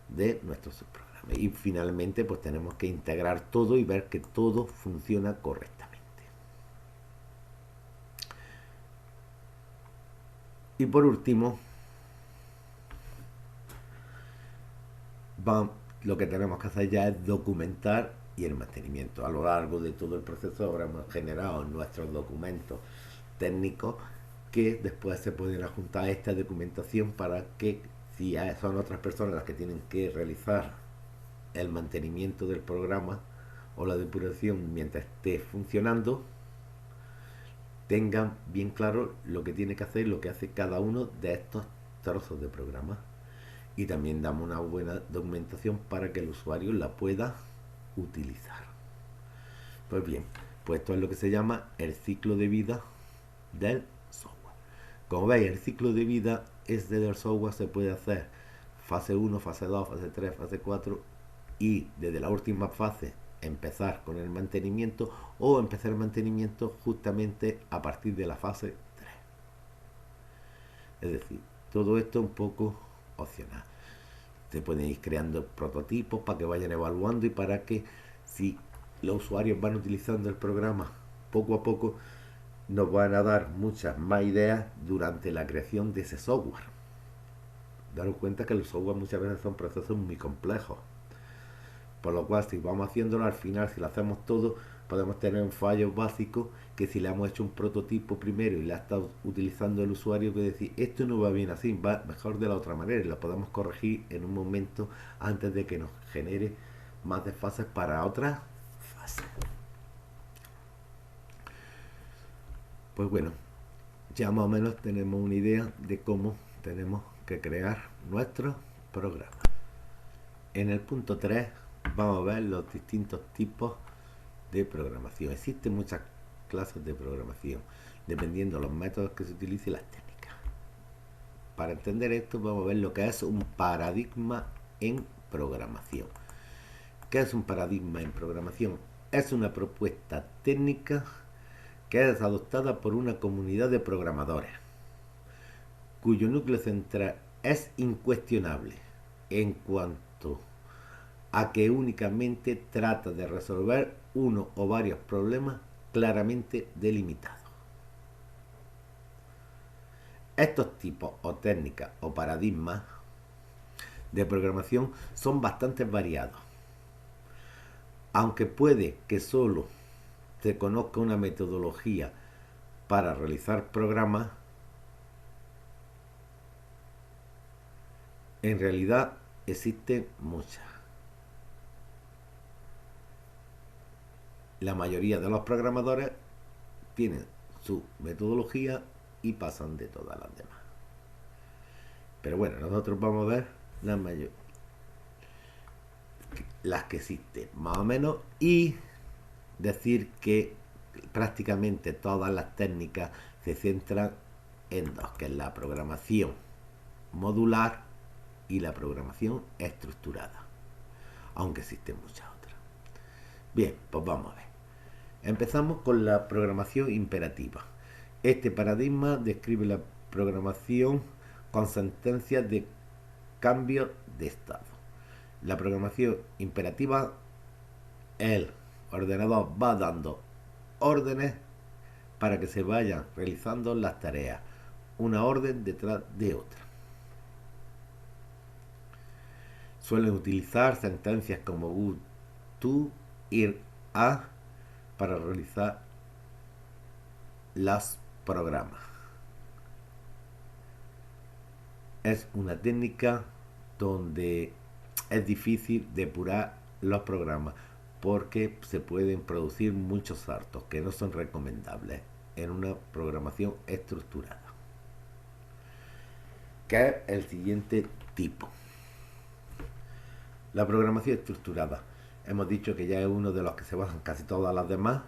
de nuestros subprogramas. Y finalmente pues tenemos que integrar todo y ver que todo funciona correctamente. Y por último, lo que tenemos que hacer ya es documentar y el mantenimiento. A lo largo de todo el proceso habremos generado nuestros documentos técnicos que después se pueden adjuntar a esta documentación para que si son otras personas las que tienen que realizar el mantenimiento del programa o la depuración mientras esté funcionando, tengan bien claro lo que tiene que hacer, lo que hace cada uno de estos trozos de programa. Y también damos una buena documentación para que el usuario la pueda utilizar. Pues bien, pues esto es lo que se llama el ciclo de vida del software. Como veis, el ciclo de vida del software se puede hacer fase 1, fase 2, fase 3, fase 4 y desde la última fase empezar con el mantenimiento o empezar el mantenimiento justamente a partir de la fase 3. Es decir, todo esto un poco opcional. Se pueden ir creando prototipos para que vayan evaluando y para que si los usuarios van utilizando el programa poco a poco nos van a dar muchas más ideas durante la creación de ese software. Daros cuenta que los software muchas veces son procesos muy complejos, por lo cual si vamos haciéndolo al final, si lo hacemos todo, podemos tener un fallo básico que si le hemos hecho un prototipo primero y la ha estado utilizando el usuario, que decir esto no va bien así, va mejor de la otra manera y lo podemos corregir en un momento antes de que nos genere más desfases para otras fases. Pues bueno, ya más o menos tenemos una idea de cómo tenemos que crear nuestro programa. En el punto 3 vamos a ver los distintos tipos de programación. Existen muchas clases de programación, dependiendo de los métodos que se utilicen y las técnicas. Para entender esto vamos a ver lo que es un paradigma en programación. ¿Qué es un paradigma en programación? Es una propuesta técnica que es adoptada por una comunidad de programadores, cuyo núcleo central es incuestionable en cuanto a que únicamente trata de resolver uno o varios problemas claramente delimitados. Estos tipos o técnicas o paradigmas de programación son bastante variados, aunque puede que solo se conozca una metodología para realizar programas, en realidad existen muchas. La mayoría de los programadores tienen su metodología y pasan de todas las demás. Pero bueno, nosotros vamos a ver la mayoría. las que existen, más o menos, y decir que prácticamente todas las técnicas se centran en dos, que es la programación modular y la programación estructurada, aunque existen muchas otras. Bien, pues vamos a ver. Empezamos con la programación imperativa. Este paradigma describe la programación con sentencias de cambio de estado. La programación imperativa, el ordenador va dando órdenes para que se vayan realizando las tareas, una orden detrás de otra. Suelen utilizar sentencias como go to, ir a para realizar los programas. Es una técnica donde es difícil depurar los programas porque se pueden producir muchos saltos que no son recomendables en una programación estructurada, que es el siguiente tipo. La programación estructurada, hemos dicho que ya es uno de los que se basan casi todas las demás.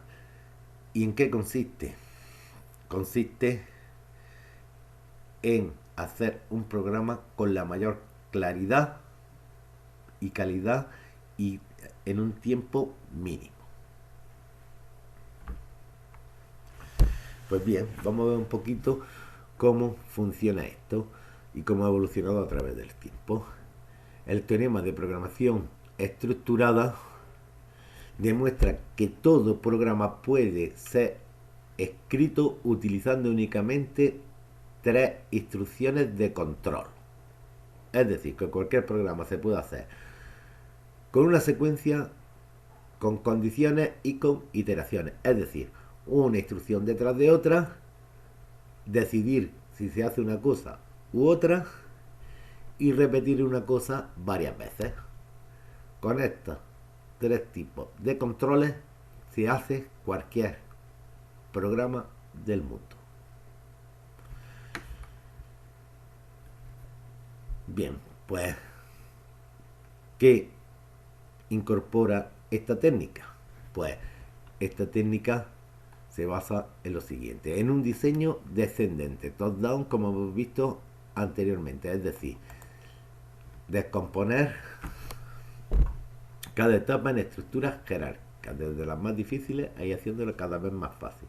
¿Y en qué consiste? Consiste en hacer un programa con la mayor claridad y calidad y en un tiempo mínimo. Pues bien, vamos a ver un poquito cómo funciona esto y cómo ha evolucionado a través del tiempo. El teorema de programación estructurada demuestra que todo programa puede ser escrito utilizando únicamente 3 instrucciones de control. Es decir, que cualquier programa se puede hacer con una secuencia, con condiciones y con iteraciones. Es decir, una instrucción detrás de otra, decidir si se hace una cosa u otra y repetir una cosa varias veces. Con estos 3 tipos de controles se hace cualquier programa del mundo. Bien, pues, ¿qué incorpora esta técnica? Pues esta técnica se basa en lo siguiente, en un diseño descendente, top-down, como hemos visto anteriormente, es decir, descomponer cada etapa en estructuras jerárquicas, desde las más difíciles y haciéndolo cada vez más fácil.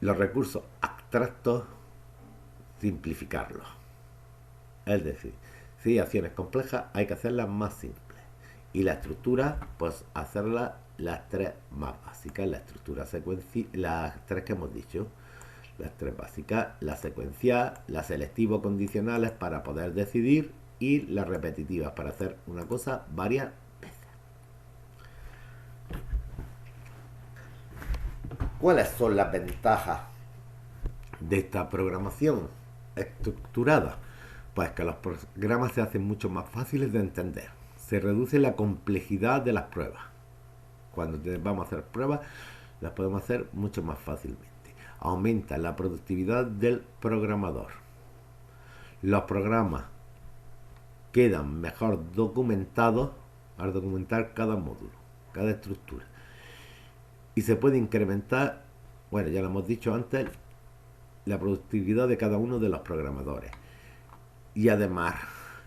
Los recursos abstractos, simplificarlos. Es decir, si hay acciones complejas, hay que hacerlas más simples. Y la estructura, pues hacerlas las 3 más básicas, la estructura secuencial, las 3 que hemos dicho, las 3 básicas, la secuencial, las selectivo condicionales para poder decidir y las repetitivas para hacer una cosa varias veces. ¿Cuáles son las ventajas de esta programación estructurada? Pues que los programas se hacen mucho más fáciles de entender. Se reduce la complejidad de las pruebas. Cuando vamos a hacer pruebas, las podemos hacer mucho más fácilmente. Aumenta la productividad del programador. Los programas quedan mejor documentados al documentar cada módulo, cada estructura. Y se puede incrementar, bueno, ya lo hemos dicho antes, la productividad de cada uno de los programadores. Y además,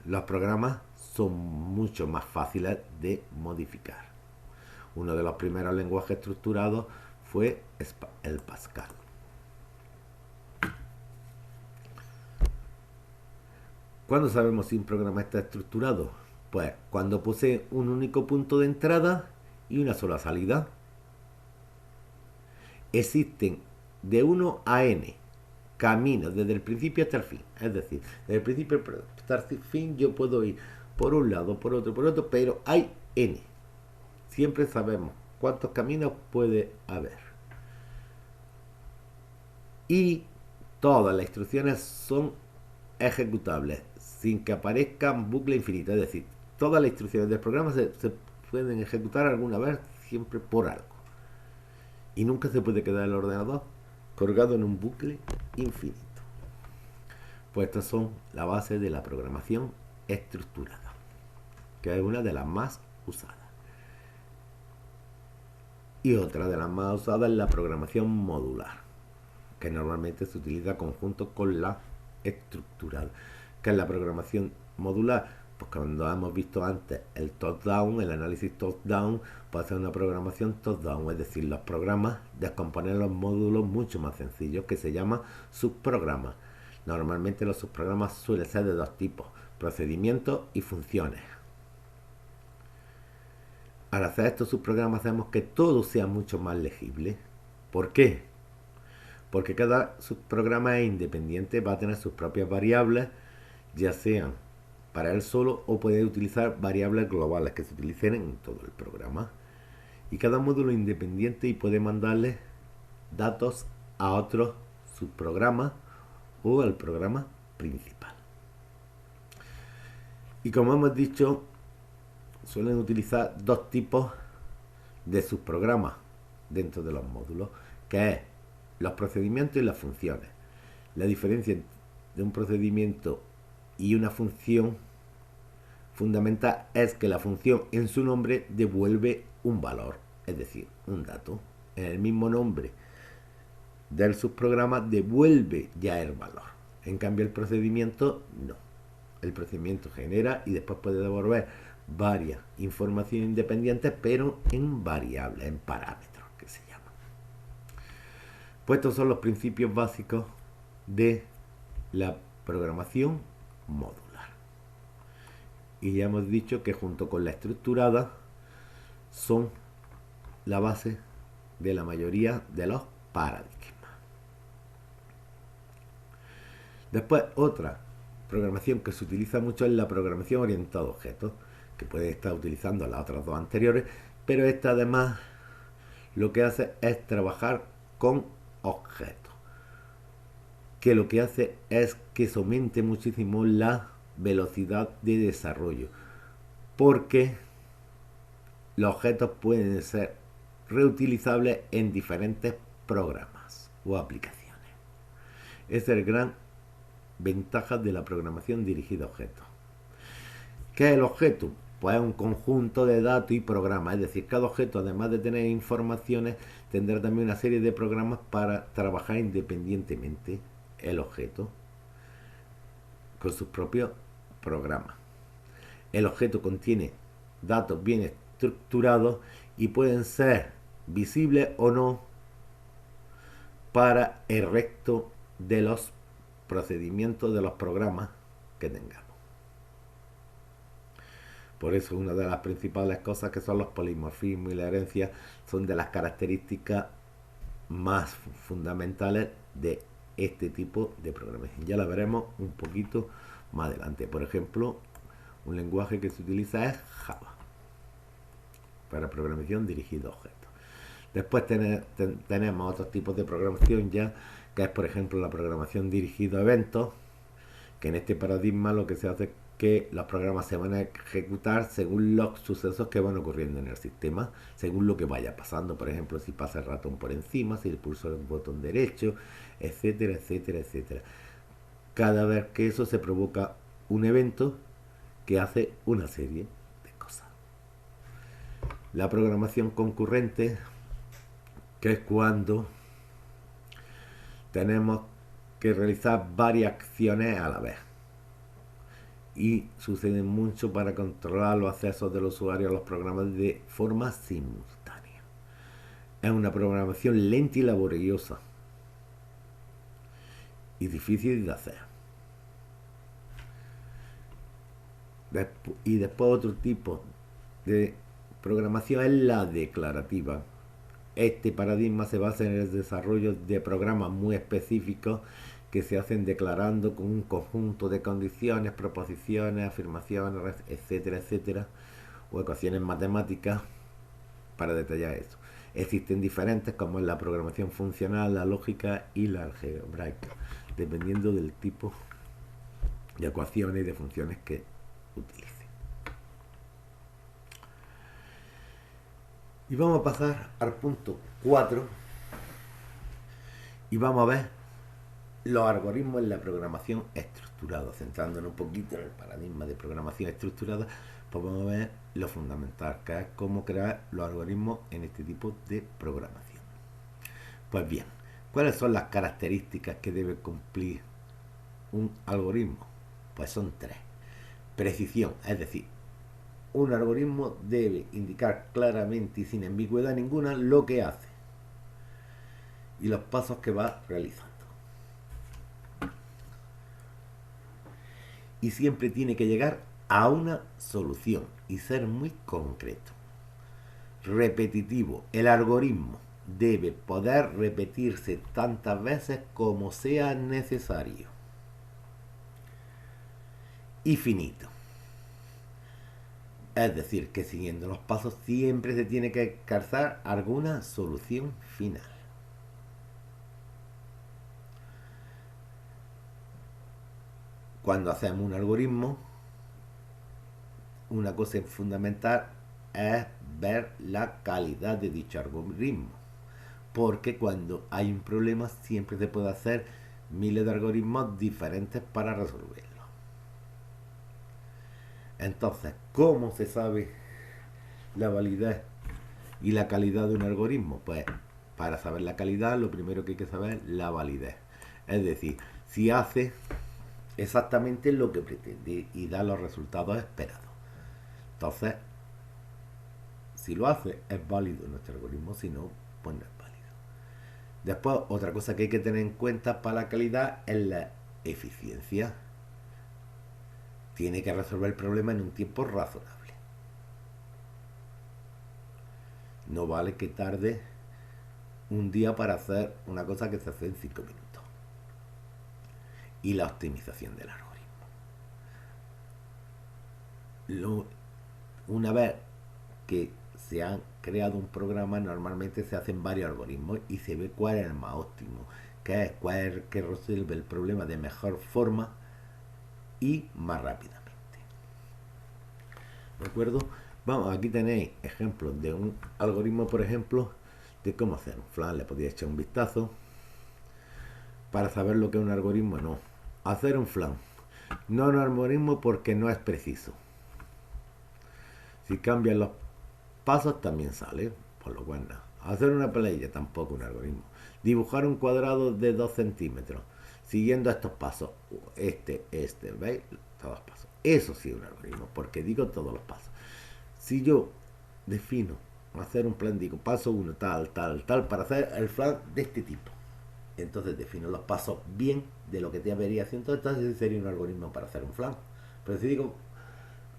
los programas son mucho más fáciles de modificar. Uno de los primeros lenguajes estructurados fue el Pascal. ¿Cuándo sabemos si un programa está estructurado? Pues cuando posee un único punto de entrada y una sola salida. Existen de 1 a n caminos desde el principio hasta el fin. Es decir, desde el principio hasta el fin yo puedo ir por un lado, por otro, pero hay n. Siempre sabemos cuántos caminos puede haber. Y todas las instrucciones son ejecutables sin que aparezcan bucle infinito. Es decir, todas las instrucciones del programa se pueden ejecutar alguna vez, siempre por algo. Y nunca se puede quedar el ordenador colgado en un bucle infinito. Pues estas son la base de la programación estructurada. que es una de las más usadas. Y otra de las más usadas es la programación modular, que normalmente se utiliza conjunto con la estructurada. ¿Qué es la programación modular? Pues cuando hemos visto antes el top-down, el análisis top-down, puede ser una programación top-down, es decir, los programas descomponen los módulos mucho más sencillos, que se llaman subprogramas. Normalmente los subprogramas suelen ser de dos tipos, procedimientos y funciones. Al hacer estos subprogramas hacemos que todo sea mucho más legible. ¿Por qué? Porque cada subprograma es independiente, va a tener sus propias variables, ya sean para él solo o puede utilizar variables globales que se utilicen en todo el programa. Y cada módulo es independiente y puede mandarle datos a otros subprogramas o al programa principal. Y como hemos dicho, suelen utilizar dos tipos de subprogramas dentro de los módulos, que es los procedimientos y las funciones. La diferencia de un procedimiento y una función fundamental es que la función en su nombre devuelve un valor, es decir, un dato. En el mismo nombre del subprograma devuelve ya el valor. En cambio el procedimiento no. El procedimiento genera y después puede devolver varias informaciones independientes, pero en variables, en parámetros que se llaman. Pues estos son los principios básicos de la programación modular. Y ya hemos dicho que junto con la estructurada son la base de la mayoría de los paradigmas. Después, otra programación que se utiliza mucho es la programación orientada a objetos, que puede estar utilizando las otras dos anteriores, pero esta además lo que hace es trabajar con objetos, que lo que hace es que se aumente muchísimo la velocidad de desarrollo, porque los objetos pueden ser reutilizables en diferentes programas o aplicaciones. Esa es la gran ventaja de la programación dirigida a objetos. ¿Qué es el objeto? Pues es un conjunto de datos y programas, es decir, cada objeto, además de tener informaciones, tendrá también una serie de programas para trabajar independientemente el objeto con sus propios programas. El objeto contiene datos bien estructurados y pueden ser visibles o no para el resto de los procedimientos de los programas que tengamos. Por eso una de las principales cosas que son los polimorfismos y la herencia son de las características más fundamentales de este tipo de programación. Ya la veremos un poquito más adelante. Por ejemplo, un lenguaje que se utiliza es Java para programación dirigida a objetos. Después tenemos otros tipos de programación ya, que es por ejemplo la programación dirigida a eventos, que en este paradigma lo que se hace es que los programas se van a ejecutar según los sucesos que van ocurriendo en el sistema, según lo que vaya pasando. Por ejemplo, si pasa el ratón por encima, si le pulso el botón derecho, etcétera, etcétera, etcétera. Cada vez que eso se provoca un evento que hace una serie de cosas. La programación concurrente, que es cuando tenemos que realizar varias acciones a la vez. Y sucede mucho para controlar los accesos del usuario a los programas de forma simultánea. Es una programación lenta y laboriosa y difícil de hacer. Y después otro tipo de programación es la declarativa. Este paradigma se basa en el desarrollo de programas muy específicos que se hacen declarando con un conjunto de condiciones, proposiciones, afirmaciones, etcétera, etcétera, o ecuaciones matemáticas para detallar eso. Existen diferentes, como es la programación funcional, la lógica y la algebraica, dependiendo del tipo de ecuaciones y de funciones que utilice. Y vamos a pasar al punto 4 y vamos a ver los algoritmos en la programación estructurada. estructurado. Centrándonos un poquito en el paradigma de programación estructurada, pues vamos a ver lo fundamental, que es cómo crear los algoritmos en este tipo de programación. Pues bien, ¿cuáles son las características que debe cumplir un algoritmo? Pues son tres. Precisión, es decir, un algoritmo debe indicar claramente y sin ambigüedad ninguna lo que hace y los pasos que va realizando. Y siempre tiene que llegar a una solución y ser muy concreto. Repetitivo, el algoritmo debe poder repetirse tantas veces como sea necesario. Y finito. Es decir, que siguiendo los pasos siempre se tiene que alcanzar alguna solución final. Cuando hacemos un algoritmo, una cosa fundamental es ver la calidad de dicho algoritmo. Porque cuando hay un problema siempre se puede hacer miles de algoritmos diferentes para resolverlo. Entonces, ¿cómo se sabe la validez y la calidad de un algoritmo? Pues para saber la calidad lo primero que hay que saber es la validez. Es decir, si hace exactamente lo que pretende y da los resultados esperados. Entonces, si lo hace, es válido nuestro algoritmo, si no, pues no es válido. Después, otra cosa que hay que tener en cuenta para la calidad es la eficiencia. Tiene que resolver el problema en un tiempo razonable. No vale que tarde un día para hacer una cosa que se hace en 5 minutos. Y la optimización del algoritmo. Una vez que se ha creado un programa, normalmente se hacen varios algoritmos y se ve cuál es el más óptimo, cuál es el que resuelve el problema de mejor forma y más rápidamente. ¿De acuerdo? Vamos, aquí tenéis ejemplos de un algoritmo, por ejemplo, de cómo hacer un flan. Le podéis echar un vistazo para saber lo que es un algoritmo. No, hacer un flan no es un algoritmo porque no es preciso. Si cambian los pasos también sale, por lo cual nada. Hacer una playa tampoco un algoritmo. Dibujar un cuadrado de 2 centímetros siguiendo estos pasos, ¿veis? Todos los pasos. Eso sí es un algoritmo, porque digo todos los pasos. Si yo defino hacer un plan, digo paso 1, tal, para hacer el flan de este tipo. Entonces defino los pasos bien de lo que te debería hacer. Entonces sería un algoritmo para hacer un flan. Pero si digo,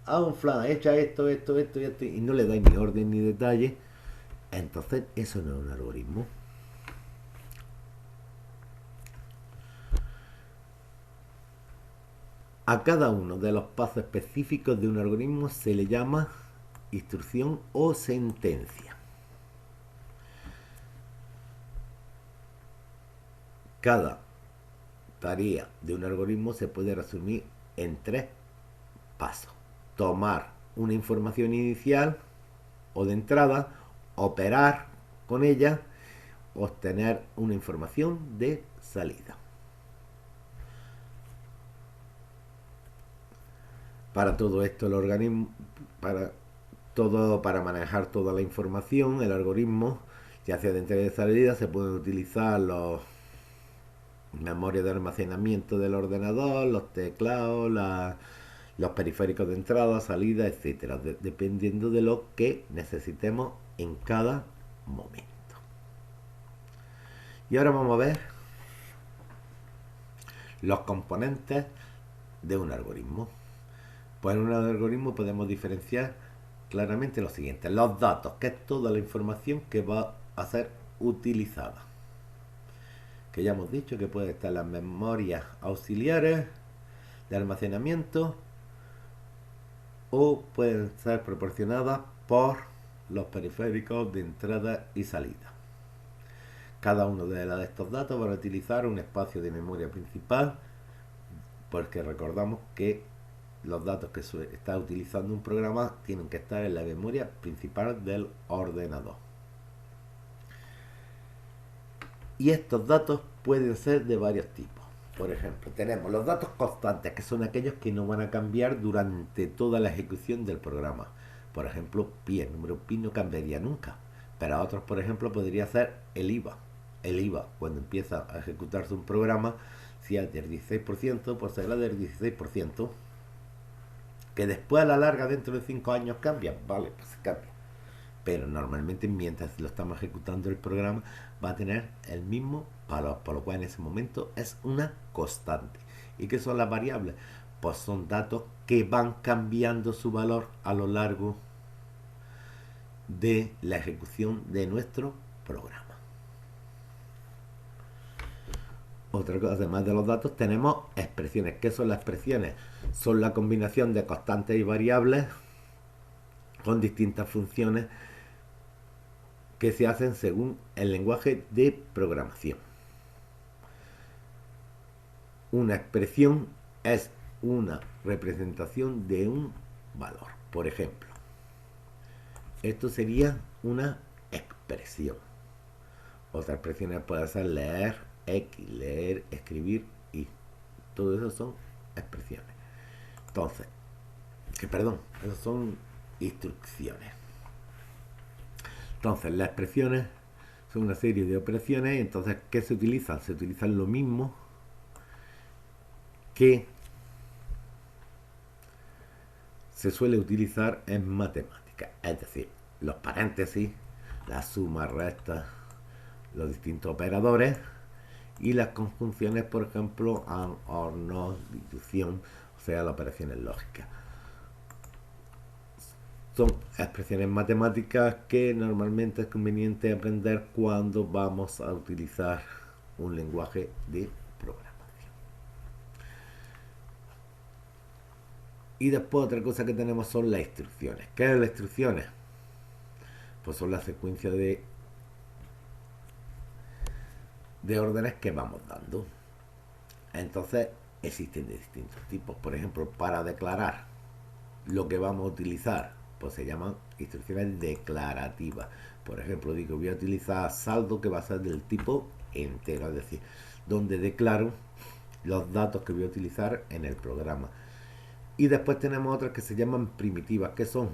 un flan, echa esto, y no le doy ni orden ni detalle, entonces eso no es un algoritmo. A cada uno de los pasos específicos de un algoritmo se le llama instrucción o sentencia. Cada tarea de un algoritmo se puede resumir en 3 pasos. Tomar una información inicial o de entrada, operar con ella, obtener una información de salida. Para todo esto, el organismo, para manejar toda la información, el algoritmo, ya sea de entrada y de salida, se pueden utilizar los memorias de almacenamiento del ordenador, los teclados, los periféricos de entrada, salida, etcétera, dependiendo de lo que necesitemos en cada momento. Y ahora vamos a ver los componentes de un algoritmo. Pues en un algoritmo podemos diferenciar claramente lo siguiente: los datos, que es toda la información que va a ser utilizada, que ya hemos dicho que puede estar en las memorias auxiliares de almacenamiento o pueden ser proporcionadas por los periféricos de entrada y salida. Cada uno de estos datos va a utilizar un espacio de memoria principal, porque recordamos que los datos que está utilizando un programa tienen que estar en la memoria principal del ordenador. Y estos datos pueden ser de varios tipos. por ejemplo, tenemos los datos constantes, que son aquellos que no van a cambiar durante toda la ejecución del programa. Por ejemplo, pi, el número pi no cambiaría nunca. Pero otros, por ejemplo, podría ser el IVA. El IVA, cuando empieza a ejecutarse un programa, si es del 16%, pues será del 16%, que después a la larga, dentro de 5 años, cambia. Vale, pues cambia. Pero normalmente mientras lo estamos ejecutando el programa va a tener el mismo valor, por lo cual en ese momento es una constante. ¿Y qué son las variables? Pues son datos que van cambiando su valor a lo largo de la ejecución de nuestro programa. Otra cosa, además de los datos, tenemos expresiones. ¿Qué son las expresiones? Son la combinación de constantes y variables con distintas funciones que se hacen según el lenguaje de programación. Una expresión es una representación de un valor. Por ejemplo, esto sería una expresión. Otras expresiones pueden ser leer, X, leer, escribir, y todo eso son expresiones. Entonces, esas son instrucciones. Entonces, las expresiones son una serie de operaciones. Entonces, ¿qué se utilizan? Se utilizan lo mismo que se suele utilizar en matemáticas, es decir, los paréntesis, la suma, resta, los distintos operadores y las conjunciones, por ejemplo, and, or, no, disyunción, o sea, las operaciones lógicas. Son expresiones matemáticas que normalmente es conveniente aprender cuando vamos a utilizar un lenguaje de programación. Y después otra cosa que tenemos son las instrucciones. ¿Qué es las instrucciones? Pues son la secuencia de órdenes que vamos dando. Entonces existen de distintos tipos. Por ejemplo, para declarar lo que vamos a utilizar, pues se llaman instrucciones declarativas. Por ejemplo, digo, voy a utilizar saldo, que va a ser del tipo entero, es decir, donde declaro los datos que voy a utilizar en el programa. Y después tenemos otras que se llaman primitivas, que son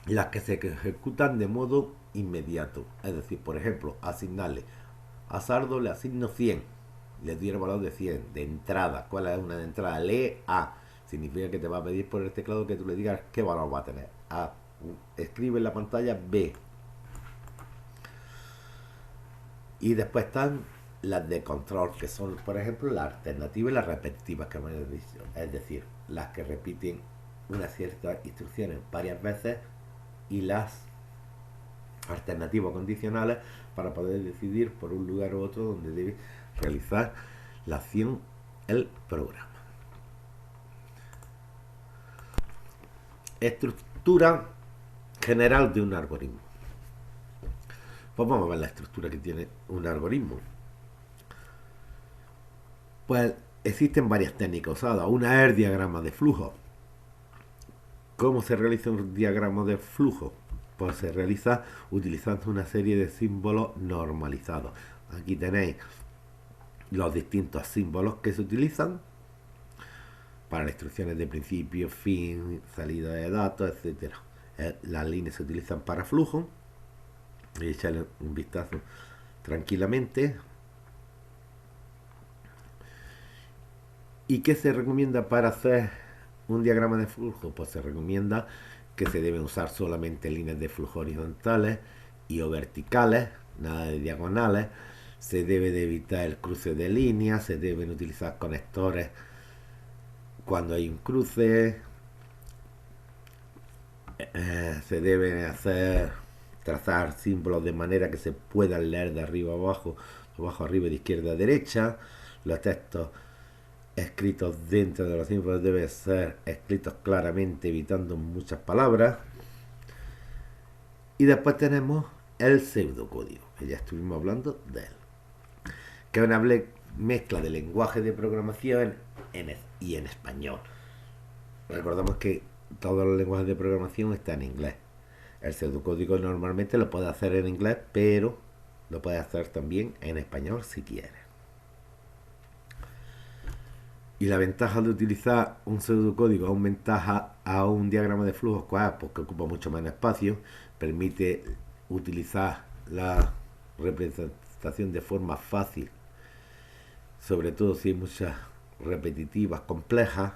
las que se ejecutan de modo inmediato. Es decir, por ejemplo, asignarle a Sardo le asigno 100, le doy el valor de 100 de entrada. ¿Cuál es una de entrada? Lee A. Significa que te va a pedir por el teclado que tú le digas qué valor va a tener. A. Escribe en la pantalla B. Y después están las de control, que son, por ejemplo, las alternativas y las repetitivas, que hemos dicho. Es decir, las que repiten una cierta instrucciones varias veces, y las alternativas condicionales para poder decidir por un lugar u otro donde debe realizar la acción el programa. Estructura general de un algoritmo. Pues vamos a ver la estructura que tiene un algoritmo. Pues existen varias técnicas usadas. Una es el diagrama de flujo. ¿Cómo se realiza un diagrama de flujo? Pues se realiza utilizando una serie de símbolos normalizados. Aquí tenéis los distintos símbolos que se utilizan para las instrucciones de principio, fin, salida de datos, etc. Las líneas se utilizan para flujo. Y echarle un vistazo tranquilamente. ¿Y qué se recomienda para hacer un diagrama de flujo? Pues se recomienda que se deben usar solamente líneas de flujo horizontales y o verticales, nada de diagonales. Se debe de evitar el cruce de líneas, se deben utilizar conectores cuando hay un cruce, se deben trazar símbolos de manera que se puedan leer de arriba a abajo, de abajo a arriba, de izquierda a derecha. Los textos escritos dentro de los símbolos deben ser escritos claramente, evitando muchas palabras. Y después tenemos el pseudocódigo, que ya estuvimos hablando de él, que es una mezcla de lenguaje de programación y en español. Recordamos que todos los lenguajes de programación están en inglés. El pseudocódigo normalmente lo puede hacer en inglés, pero lo puede hacer también en español si quiere. Y la ventaja de utilizar un pseudocódigo aún ventaja a un diagrama de flujos, ¿cuál? Porque ocupa mucho menos espacio, permite utilizar la representación de forma fácil, sobre todo si hay muchas repetitivas, complejas.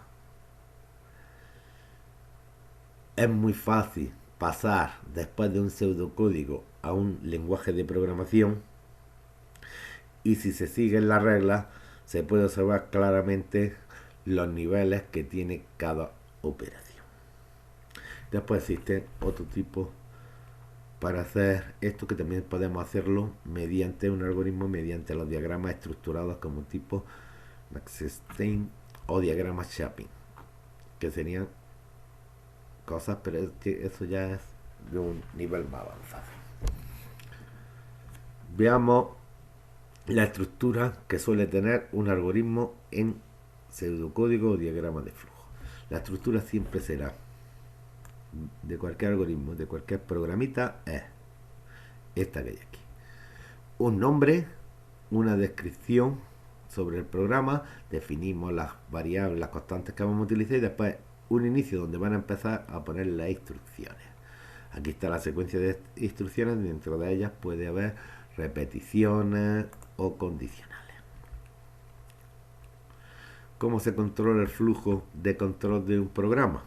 Es muy fácil pasar después de un pseudocódigo a un lenguaje de programación, y si se siguen las reglas se puede observar claramente los niveles que tiene cada operación. Después existe otro tipo para hacer esto, que también podemos hacerlo mediante un algoritmo, mediante los diagramas estructurados como tipo Max-Stein o diagramas Chapin, que serían cosas, pero es que eso ya es de un nivel más avanzado. Veamos la estructura que suele tener un algoritmo en pseudocódigo o diagrama de flujo. La estructura siempre será, de cualquier algoritmo, de cualquier programita, es esta que hay aquí: un nombre, una descripción sobre el programa, definimos las variables, las constantes que vamos a utilizar, y después un inicio donde van a empezar a poner las instrucciones. Aquí está la secuencia de instrucciones, dentro de ellas puede haber repeticiones o condicionales. ¿Cómo se controla el flujo de control de un programa?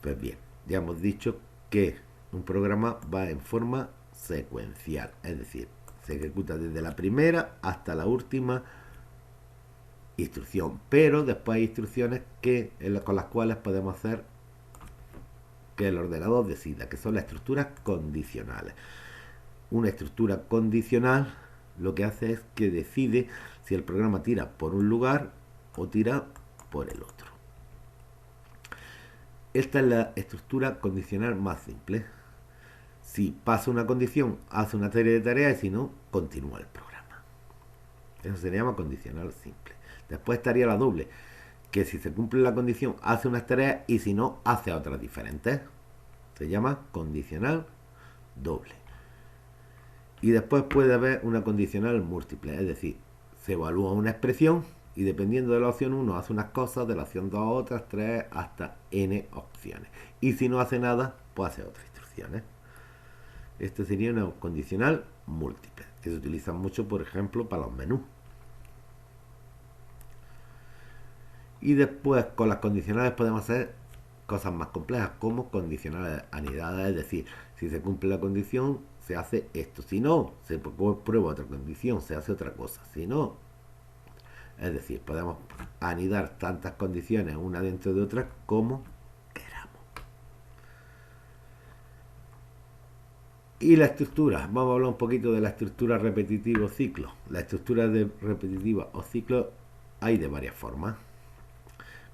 Pues bien, ya hemos dicho que un programa va en forma secuencial, es decir, se ejecuta desde la primera hasta la última instrucción, pero después hay instrucciones con las cuales podemos hacer que el ordenador decida, que son las estructuras condicionales. Una estructura condicional lo que hace es que decide si el programa tira por un lugar o tira por el otro. Esta es la estructura condicional más simple. Si pasa una condición, hace una serie de tareas, y si no, continúa el programa. Eso se llama condicional simple. Después estaría la doble, que si se cumple la condición, hace unas tareas, y si no, hace otras diferentes. Se llama condicional doble. Y después puede haber una condicional múltiple, es decir, se evalúa una expresión y dependiendo de la opción 1 hace unas cosas, de la opción 2 otras, 3, hasta n opciones. Y si no hace nada, pues hace otras instrucciones. Este sería una condicional múltiple, que se utiliza mucho, por ejemplo, para los menús. Y después con las condicionales podemos hacer cosas más complejas, como condicionales anidadas, es decir, si se cumple la condición, se hace esto. Si no, se prueba otra condición, se hace otra cosa. Si no, es decir, podemos anidar tantas condiciones una dentro de otra como queramos. Y la estructura, vamos a hablar un poquito de la estructura repetitiva o ciclo. La estructura de repetitiva o ciclo hay de varias formas.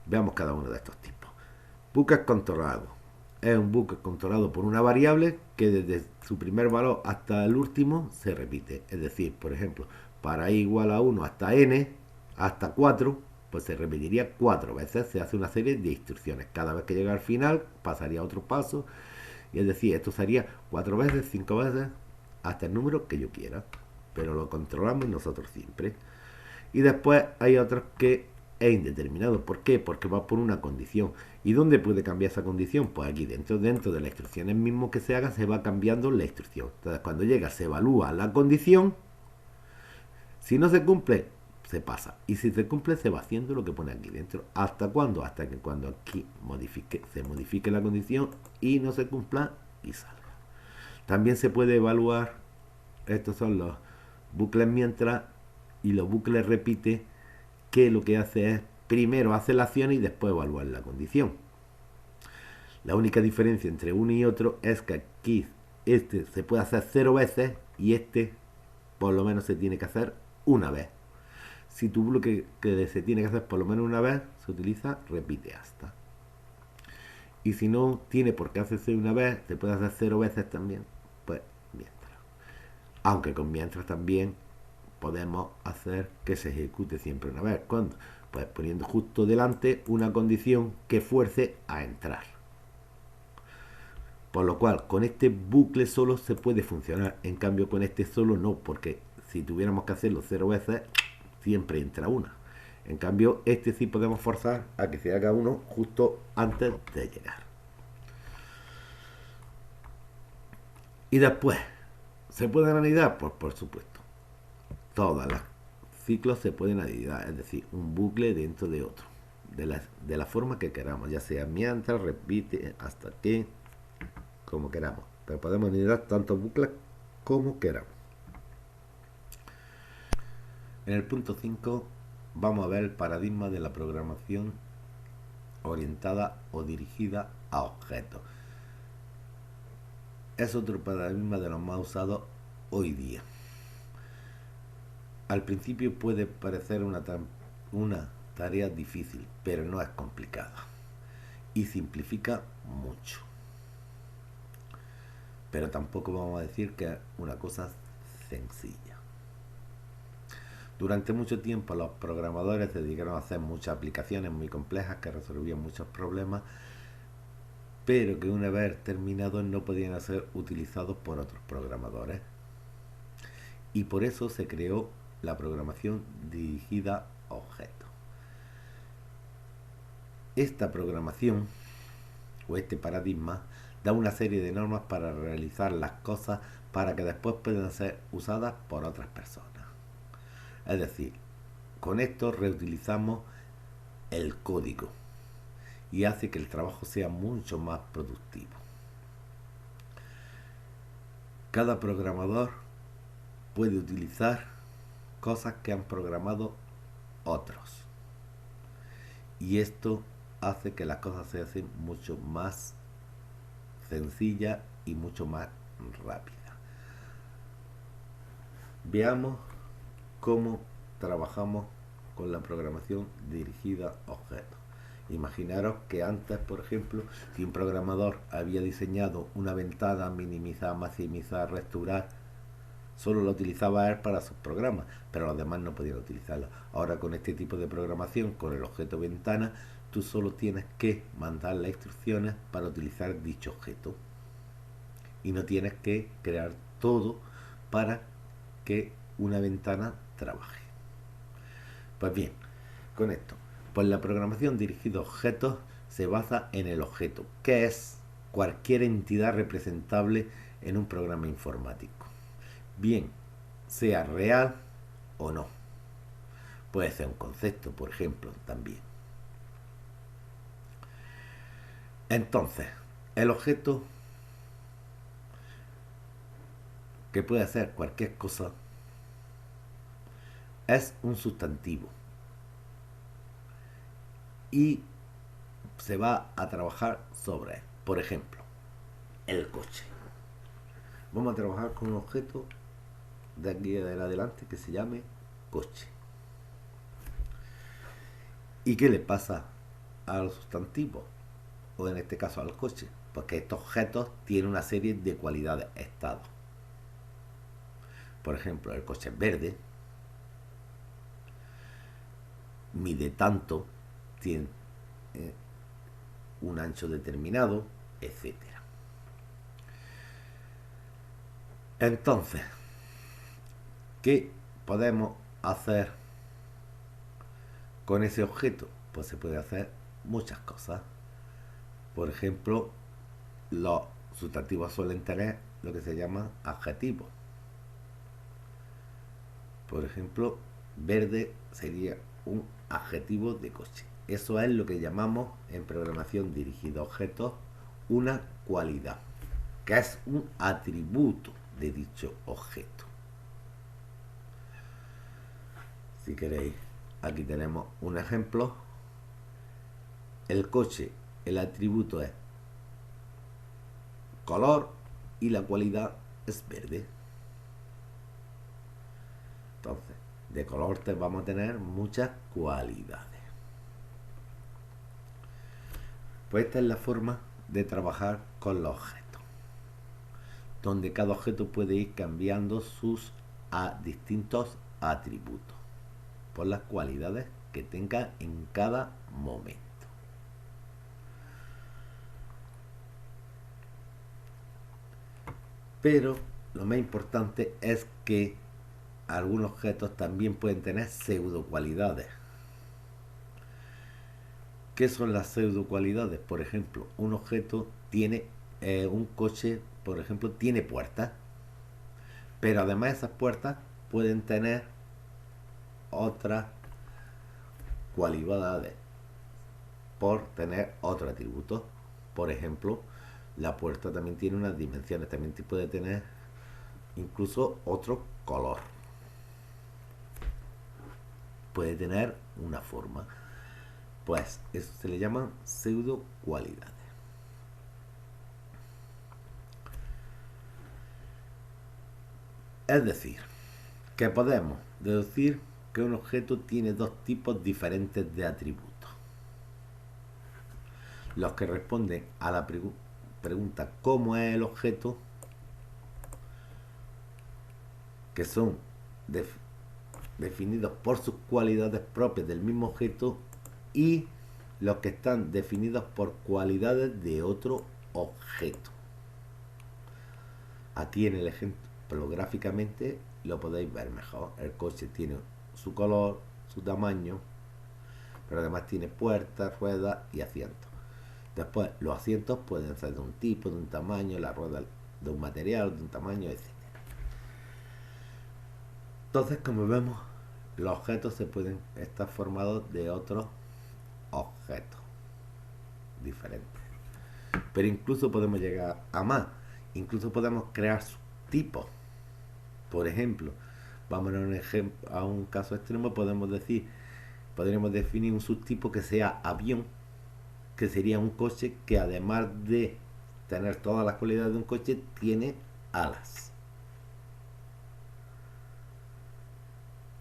Veamos cada uno de estos tipos. Bucle controlado. Es un bucle controlado por una variable que desde su primer valor hasta el último se repite. Es decir, por ejemplo, para i igual a 1 hasta n, hasta 4, pues se repetiría 4 veces. Se hace una serie de instrucciones. Cada vez que llega al final, pasaría a otro paso. Y es decir, esto sería 4 veces, 5 veces, hasta el número que yo quiera. Pero lo controlamos nosotros siempre. Y después hay otros que es indeterminado. ¿Por qué? Porque va por una condición. ¿Y dónde puede cambiar esa condición? Pues aquí dentro de las instrucciones mismo que se haga, se va cambiando la instrucción. Entonces cuando llega se evalúa la condición. Si no se cumple, se pasa. Y si se cumple, se va haciendo lo que pone aquí dentro. ¿Hasta cuándo? Hasta que cuando aquí se modifique la condición y no se cumpla y salga. También se puede evaluar, estos son los bucles mientras, y los bucles repite, que lo que hace es primero hace la acción y después evaluar la condición. La única diferencia entre uno y otro es que aquí este se puede hacer 0 veces y este por lo menos se tiene que hacer una vez. Si tu bloque que se tiene que hacer por lo menos una vez, se utiliza repite hasta. Y si no tiene por qué hacerse una vez, se puede hacer 0 veces también, pues mientras. Aunque con mientras también podemos hacer que se ejecute siempre una vez. ¿Cuándo? Pues poniendo justo delante una condición que fuerce a entrar. Por lo cual, con este bucle solo se puede funcionar. En cambio, con este solo no, porque si tuviéramos que hacerlo 0 veces, siempre entra una. En cambio, este sí podemos forzar a que se haga uno justo antes de llegar. Y después, ¿se pueden anidar? Pues por supuesto. Todos los ciclos se pueden anidar, es decir, un bucle dentro de otro. De la forma que queramos, ya sea mientras, repite, hasta que, como queramos. Pero podemos anidar tantos bucles como queramos. En el punto 5 vamos a ver el paradigma de la programación orientada o dirigida a objetos. Es otro paradigma de los más usados hoy día. Al principio puede parecer una tarea difícil, pero no es complicada y simplifica mucho. Pero tampoco vamos a decir que es una cosa sencilla. Durante mucho tiempo los programadores se dedicaron a hacer muchas aplicaciones muy complejas que resolvían muchos problemas, pero que una vez terminados no podían ser utilizados por otros programadores. Y por eso se creó la programación dirigida a objetos. Esta programación o este paradigma da una serie de normas para realizar las cosas para que después puedan ser usadas por otras personas. Es decir, con esto reutilizamos el código y hace que el trabajo sea mucho más productivo. Cada programador puede utilizar cosas que han programado otros y esto hace que las cosas se hacen mucho más sencillas y mucho más rápidas. Veamos cómo trabajamos con la programación dirigida a objetos. Imaginaros que antes, por ejemplo, si un programador había diseñado una ventana, minimizar, maximizar, restaurar, solo lo utilizaba él para sus programas, pero los demás no podían utilizarlo. Ahora con este tipo de programación, con el objeto ventana, tú solo tienes que mandar las instrucciones para utilizar dicho objeto. Y no tienes que crear todo para que una ventana trabaje. Pues bien, con esto, pues la programación dirigida a objetos se basa en el objeto, que es cualquier entidad representable en un programa informático. Bien, sea real o no. Puede ser un concepto, por ejemplo, también. Entonces, el objeto, que puede hacer cualquier cosa, es un sustantivo y se va a trabajar sobre él. Por ejemplo, el coche. Vamos a trabajar con un objeto de aquí en adelante que se llame coche. ¿Y qué le pasa a los sustantivos? O en este caso al coche. Porque estos objetos tienen una serie de cualidades, estados. Por ejemplo, el coche es verde, mide tanto, tiene un ancho determinado, etcétera. Entonces, ¿qué podemos hacer con ese objeto? Pues se puede hacer muchas cosas. Por ejemplo, los sustantivos suelen tener lo que se llama adjetivos. Por ejemplo, verde sería un adjetivo de coche. Eso es lo que llamamos en programación dirigida a objetos una cualidad, que es un atributo de dicho objeto. Si queréis, aquí tenemos un ejemplo. El coche, el atributo es color y la cualidad es verde. Entonces, de color te vamos a tener muchas cualidades. Pues esta es la forma de trabajar con los objetos, donde cada objeto puede ir cambiando sus distintos atributos por las cualidades que tenga en cada momento. Pero lo más importante es que algunos objetos también pueden tener pseudo cualidades. ¿Qué son las pseudo cualidades? Por ejemplo, un objeto tiene, un coche, por ejemplo, tiene puertas, pero además esas puertas pueden tener otras cualidades por tener otro atributo. Por ejemplo, la puerta también tiene unas dimensiones, también puede tener incluso otro color, puede tener una forma. Pues eso se le llaman pseudo cualidades. Es decir, que podemos deducir que un objeto tiene dos tipos diferentes de atributos. Los que responden a la pregunta ¿cómo es el objeto?, que son definidos por sus cualidades propias del mismo objeto, y los que están definidos por cualidades de otro objeto. Aquí en el ejemplo gráficamente lo podéis ver mejor. El coche tiene su color, su tamaño, pero además tiene puertas, ruedas y asientos. Después los asientos pueden ser de un tipo, de un tamaño, la rueda de un material, de un tamaño, etc. Entonces, como vemos, los objetos se pueden estar formados de otros objetos diferentes. Pero incluso podemos llegar a más. Incluso podemos crear subtipos. Por ejemplo, vamos a un caso extremo, podríamos definir un subtipo que sea avión, que sería un coche que además de tener todas las cualidades de un coche, tiene alas.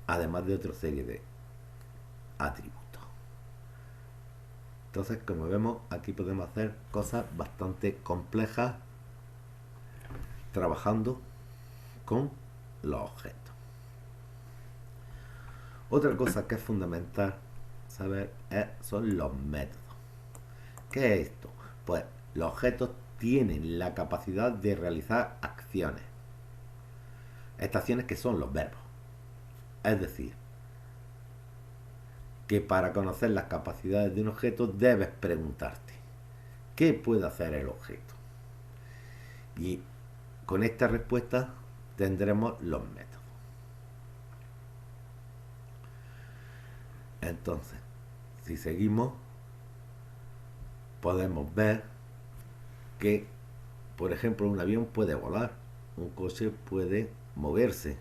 Además de otra serie de atributos. Entonces, como vemos, aquí podemos hacer cosas bastante complejas trabajando con los objetos. Otra cosa que es fundamental saber son los métodos. ¿Qué es esto? Pues los objetos tienen la capacidad de realizar acciones. Estas acciones que son los verbos. Es decir, que para conocer las capacidades de un objeto debes preguntarte ¿qué puede hacer el objeto? Y con esta respuesta tendremos los métodos. Entonces, si seguimos, podemos ver que, por ejemplo, un avión puede volar, un coche puede moverse,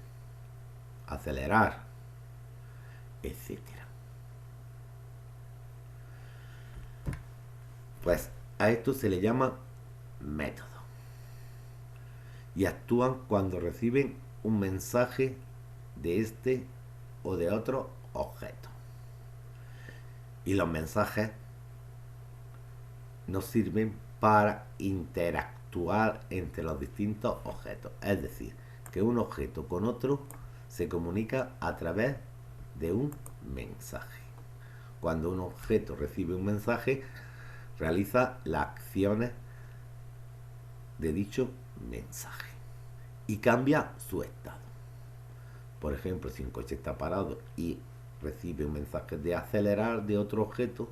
acelerar, etc. Pues a esto se le llama método. Y actúan cuando reciben un mensaje de este o de otro objeto. Y los mensajes nos sirven para interactuar entre los distintos objetos. Es decir, que un objeto con otro se comunica a través de un mensaje. Cuando un objeto recibe un mensaje, realiza las acciones de dicho mensaje y cambia su estado. Por ejemplo, si un coche está parado y recibe un mensaje de acelerar de otro objeto,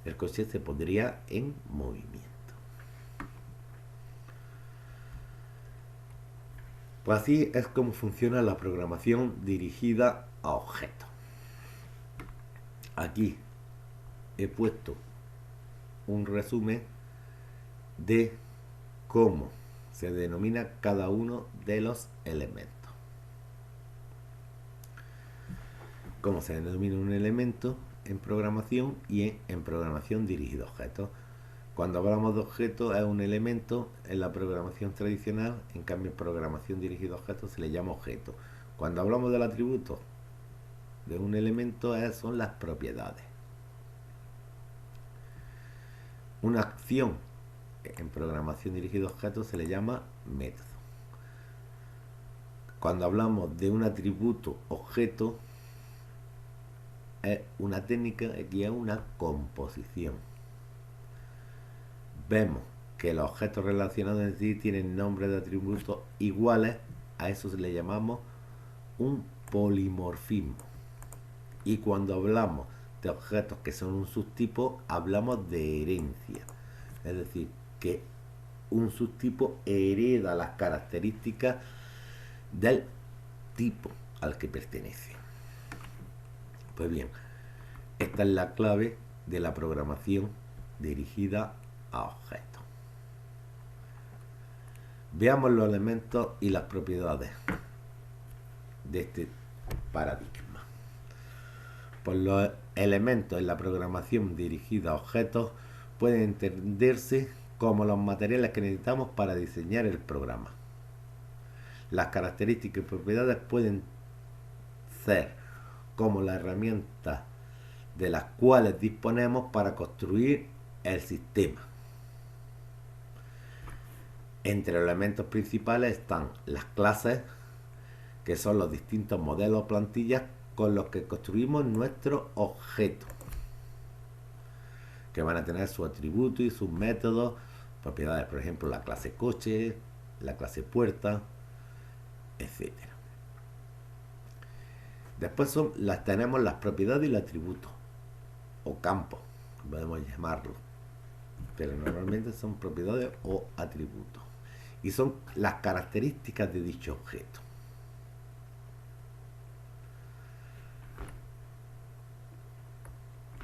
el coche se pondría en movimiento. Pues así es como funciona la programación dirigida a objetos. Aquí he puesto un resumen de cómo se denomina cada uno de los elementos. Cómo se denomina un elemento en programación y en programación dirigida a objetos. Cuando hablamos de objetos es un elemento en la programación tradicional, en cambio en programación dirigida a objetos se le llama objeto. Cuando hablamos del atributo de un elemento son las propiedades. Una acción en programación dirigida a objetos se le llama método. Cuando hablamos de un atributo objeto es una técnica, aquí es una composición. Vemos que los objetos relacionados en sí tienen nombres de atributos iguales, a eso se le llamamos un polimorfismo. Y cuando hablamos de objetos que son un subtipo, hablamos de herencia. Es decir, que un subtipo hereda las características del tipo al que pertenece. Pues bien, esta es la clave de la programación dirigida a objetos. Veamos los elementos y las propiedades de este paradigma. Pues los elementos en la programación dirigida a objetos pueden entenderse como los materiales que necesitamos para diseñar el programa. Las características y propiedades pueden ser como las herramientas de las cuales disponemos para construir el sistema. Entre los elementos principales están las clases, que son los distintos modelos o plantillas con los que construimos nuestro objeto, que van a tener sus atributos y sus métodos, propiedades, por ejemplo, la clase coche, la clase puerta, etc. Después tenemos las propiedades y los atributos, o campos, podemos llamarlo, pero normalmente son propiedades o atributos, y son las características de dicho objeto.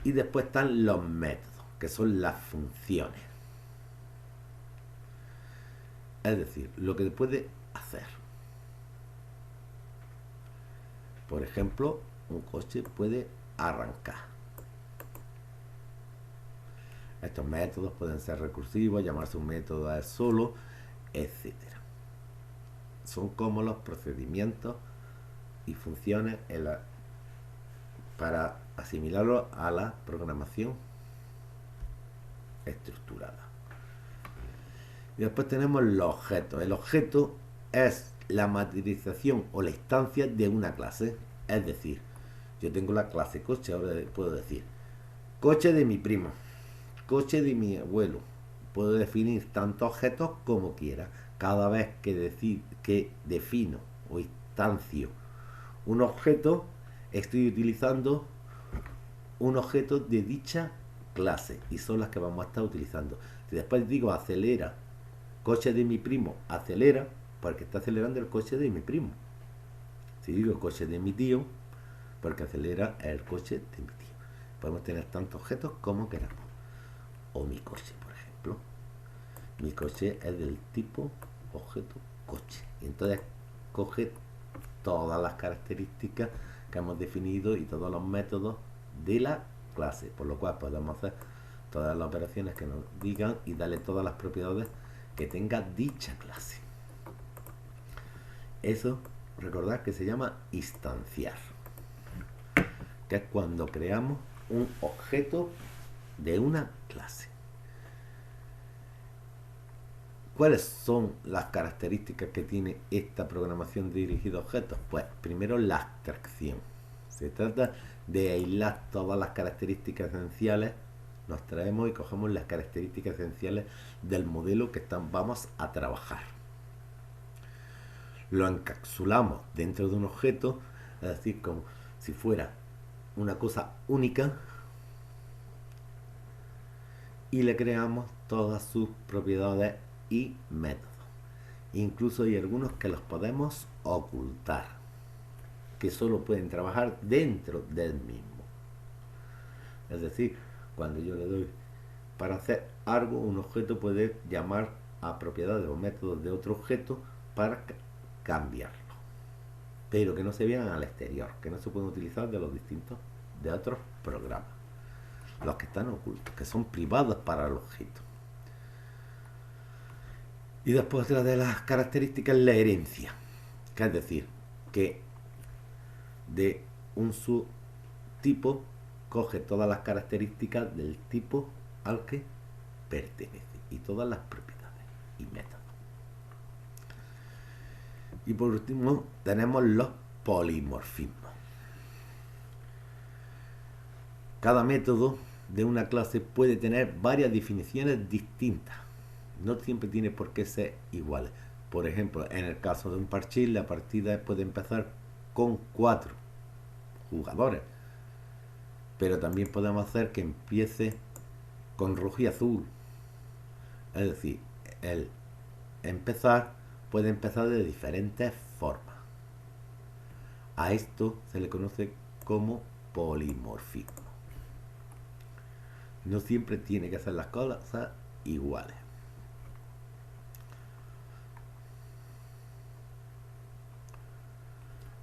Y después están los métodos, que son las funciones. Es decir, lo que puede hacer. Por ejemplo, un coche puede arrancar. Estos métodos pueden ser recursivos, llamarse un método a él solo, etc. Son como los procedimientos y funciones para asimilarlo a la programación estructurada. Y después tenemos los objetos. El objeto es la materialización o la instancia de una clase. Es decir, yo tengo la clase coche, ahora puedo decir coche de mi primo, coche de mi abuelo. Puedo definir tantos objetos como quiera. Cada vez que defino o instancio un objeto, estoy utilizando un objeto de dicha clase y son las que vamos a estar utilizando. Si después digo acelera, coche de mi primo, acelera, porque está acelerando el coche de mi primo. Si digo coche de mi tío, porque acelera el coche de mi tío. Podemos tener tantos objetos como queramos. O mi coche, por ejemplo. Mi coche es del tipo objeto coche. Y entonces coge todas las características que hemos definido y todos los métodos de la clase, por lo cual podemos hacer todas las operaciones que nos digan y darle todas las propiedades que tenga dicha clase. Eso, recordad que se llama instanciar, que es cuando creamos un objeto de una clase. ¿Cuáles son las características que tiene esta programación dirigida a objetos? Pues primero la abstracción. Se trata de aislar todas las características esenciales, nos traemos y cogemos las características esenciales del modelo que vamos a trabajar. Lo encapsulamos dentro de un objeto, es decir, como si fuera una cosa única, y le creamos todas sus propiedades y métodos. Incluso hay algunos que los podemos ocultar, que solo pueden trabajar dentro del mismo. Es decir, cuando yo le doy para hacer algo, un objeto puede llamar a propiedades o métodos de otro objeto para cambiarlo, pero que no se vean al exterior, que no se pueden utilizar de otros programas, los que están ocultos, que son privados para el objeto. Y después otra de las características es la herencia, que es decir, que de un subtipo coge todas las características del tipo al que pertenece y todas las propiedades y métodos. Y por último tenemos los polimorfismos. Cada método de una clase puede tener varias definiciones distintas. No siempre tiene por qué ser igual. Por ejemplo, en el caso de un parchís, la partida puede empezar con 4 jugadores, pero también podemos hacer que empiece con rojo y azul. Es decir, el empezar puede empezar de diferentes formas. A esto se le conoce como polimorfismo. No siempre tiene que ser las cosas iguales.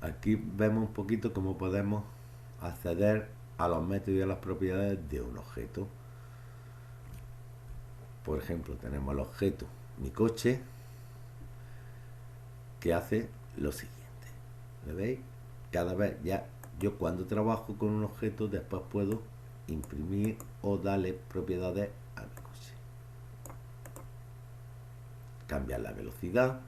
Aquí vemos un poquito cómo podemos acceder a los métodos y a las propiedades de un objeto. Por ejemplo, tenemos el objeto mi coche, que hace lo siguiente. ¿Lo veis? Cada vez ya yo cuando trabajo con un objeto después puedo imprimir o darle propiedades a mi coche. Cambiar la velocidad,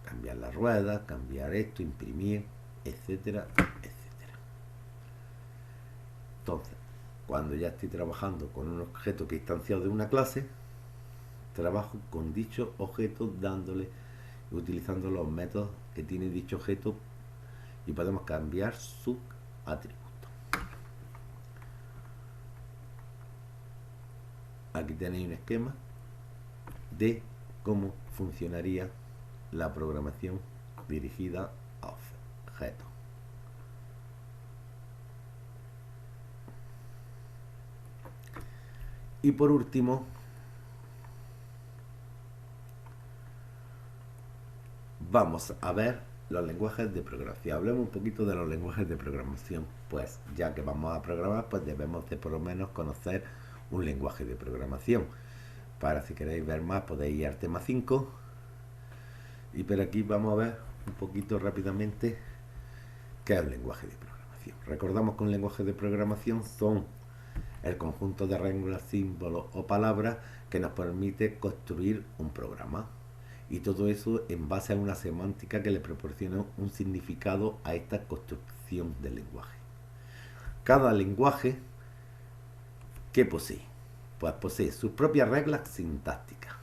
cambiar la rueda, cambiar esto, imprimir, etcétera, etcétera. Entonces, cuando ya estoy trabajando con un objeto que he instanciado de una clase, trabajo con dicho objeto dándole y utilizando los métodos que tiene dicho objeto y podemos cambiar sus atributos. Aquí tenéis un esquema de cómo funcionaría la programación dirigida a objetos. Y por último, vamos a ver los lenguajes de programación. Hablemos un poquito de los lenguajes de programación. Pues ya que vamos a programar, pues debemos de por lo menos conocer un lenguaje de programación. Para si queréis ver más podéis ir al tema 5. Y por aquí vamos a ver un poquito rápidamente qué es el lenguaje de programación. Recordamos que un lenguaje de programación son el conjunto de reglas, símbolos o palabras que nos permite construir un programa. Y todo eso en base a una semántica que le proporciona un significado a esta construcción del lenguaje. Cada lenguaje, ¿qué posee? Pues posee sus propias reglas sintácticas,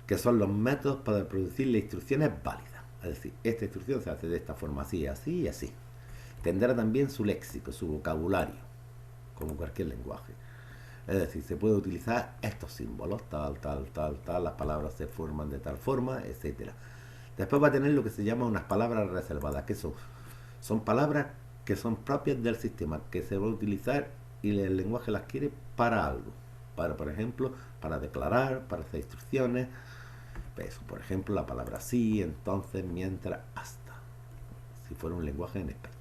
que son los métodos para producir las instrucciones válidas. Es decir, esta instrucción se hace de esta forma, así, así y así. Tendrá también su léxico, su vocabulario, como cualquier lenguaje. Es decir, se puede utilizar estos símbolos, tal, tal, tal, tal, las palabras se forman de tal forma, etcétera. Después va a tener lo que se llama unas palabras reservadas, que son palabras que son propias del sistema, que se va a utilizar y el lenguaje las quiere para algo. Para, por ejemplo, para declarar, para hacer instrucciones. Eso, por ejemplo, la palabra sí, entonces, mientras, hasta. Si fuera un lenguaje en español.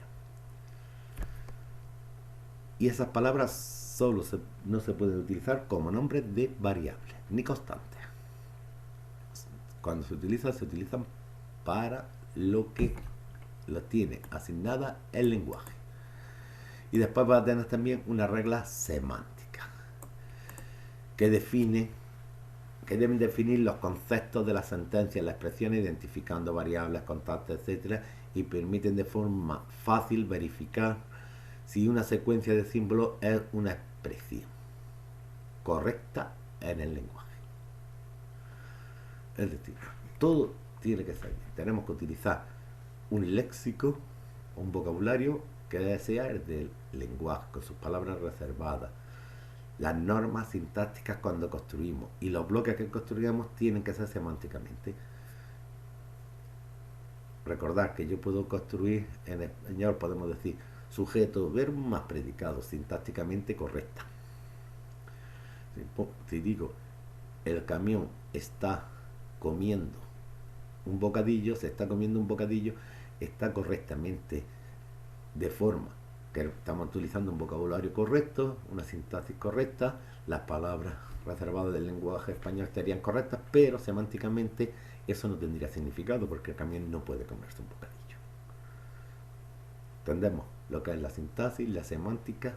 Y esas palabras no se pueden utilizar como nombres de variables ni constantes. Cuando se utilizan para lo que lo tiene asignada el lenguaje. Y después va a tener también una regla semántica que deben definir los conceptos de las sentencias, las expresiones, identificando variables, constantes, etcétera, y permiten de forma fácil verificar si una secuencia de símbolos es una expresión correcta en el lenguaje. Es decir, todo tiene que ser bien. Tenemos que utilizar un léxico, un vocabulario que sea el del lenguaje, con sus palabras reservadas, las normas sintácticas cuando construimos, y los bloques que construyamos tienen que ser semánticamente. Recordad que yo puedo construir en español, podemos decir sujeto, verbo más predicado, sintácticamente correcta. Si digo el camión está comiendo un bocadillo, se está comiendo un bocadillo, está correctamente, de forma que estamos utilizando un vocabulario correcto, una sintaxis correcta, las palabras reservadas del lenguaje español estarían correctas, pero semánticamente eso no tendría significado porque el camión no puede comerse un bocadillo. Entendemos lo que es la sintaxis, la semántica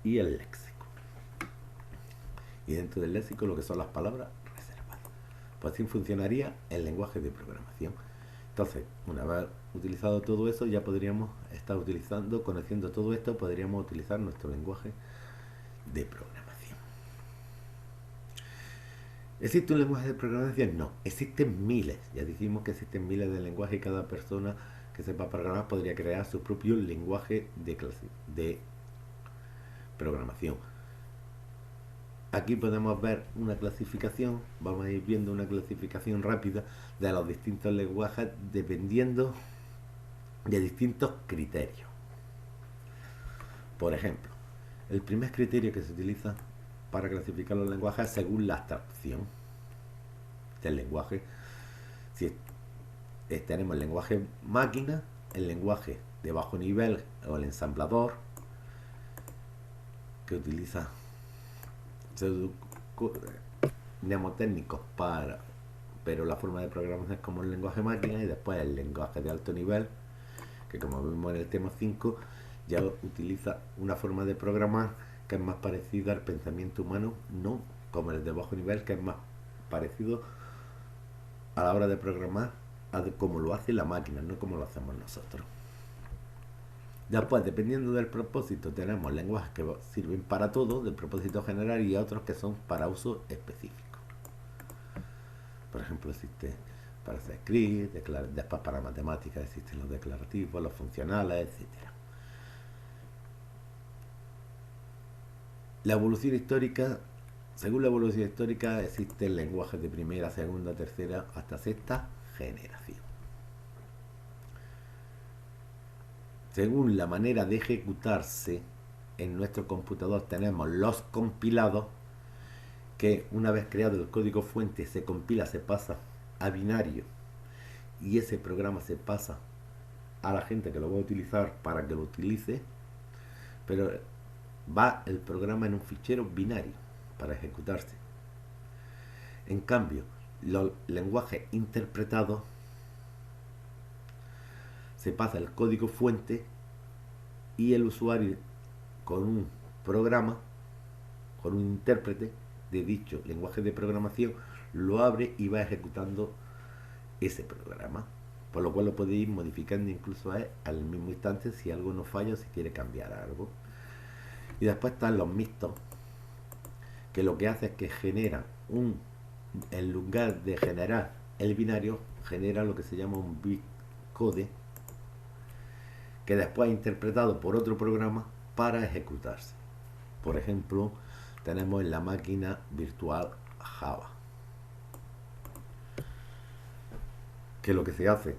y el léxico. Y dentro del léxico lo que son las palabras reservadas. Pues así funcionaría el lenguaje de programación. Entonces, una vez utilizado todo eso, ya podríamos estar utilizando, conociendo todo esto, podríamos utilizar nuestro lenguaje de programación. ¿Existe un lenguaje de programación? No, existen miles. Ya dijimos que existen miles de lenguajes y cada persona que sepa programar podría crear su propio lenguaje de programación. Aquí podemos ver una clasificación, vamos a ir viendo una clasificación rápida de los distintos lenguajes dependiendo de distintos criterios. Por ejemplo, el primer criterio que se utiliza para clasificar los lenguajes es según la abstracción del lenguaje. Si tenemos el lenguaje máquina, el lenguaje de bajo nivel o el ensamblador, que utiliza mnemotécnicos pero la forma de programación es como el lenguaje máquina, y después el lenguaje de alto nivel, que como vimos en el tema 5, ya utiliza una forma de programar que es más parecida al pensamiento humano, no como el de bajo nivel, que es más parecido a la hora de programar a como lo hace la máquina, no como lo hacemos nosotros. Después, dependiendo del propósito, tenemos lenguajes que sirven para todo, del propósito general, y otros que son para uso específico. Por ejemplo, existe para hacer script, después para matemáticas existen los declarativos, los funcionales, etc. La evolución histórica, según la evolución histórica, existen lenguajes de primera, segunda, tercera, hasta sexta generación. Según la manera de ejecutarse, en nuestro computador tenemos los compilados, que una vez creado el código fuente se compila, se pasa a binario, y ese programa se pasa a la gente que lo va a utilizar para que lo utilice, pero va el programa en un fichero binario para ejecutarse. En cambio, los lenguajes interpretados se pasa el código fuente y el usuario con un programa, con un intérprete de dicho lenguaje de programación, lo abre y va ejecutando ese programa, por lo cual lo puede ir modificando incluso al mismo instante si algo no falla o si quiere cambiar algo. Y después están los mixtos, que lo que hace es que genera en lugar de generar el binario, genera lo que se llama un bitcode, que después es interpretado por otro programa para ejecutarse. Por ejemplo, tenemos en la máquina virtual Java, que lo que se hace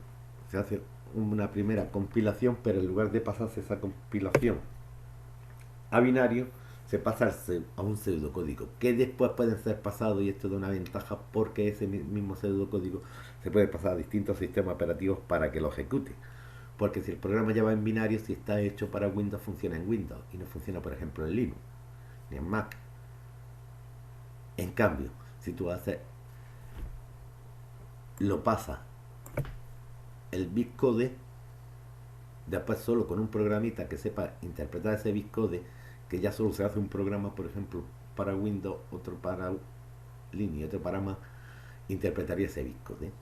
una primera compilación, pero en lugar de pasarse esa compilación a binario, se pasa a un pseudocódigo, que después pueden ser pasados, y esto da una ventaja porque ese mismo pseudocódigo se puede pasar a distintos sistemas operativos para que lo ejecute. Porque si el programa ya va en binario, si está hecho para Windows, funciona en Windows y no funciona, por ejemplo, en Linux ni en Mac. En cambio, si tú lo pasas el bitcode, después solo con un programita que sepa interpretar ese bitcode, que ya solo se hace un programa, por ejemplo, para Windows, otro para Linux y otro para Mac, interpretaría ese bitcode.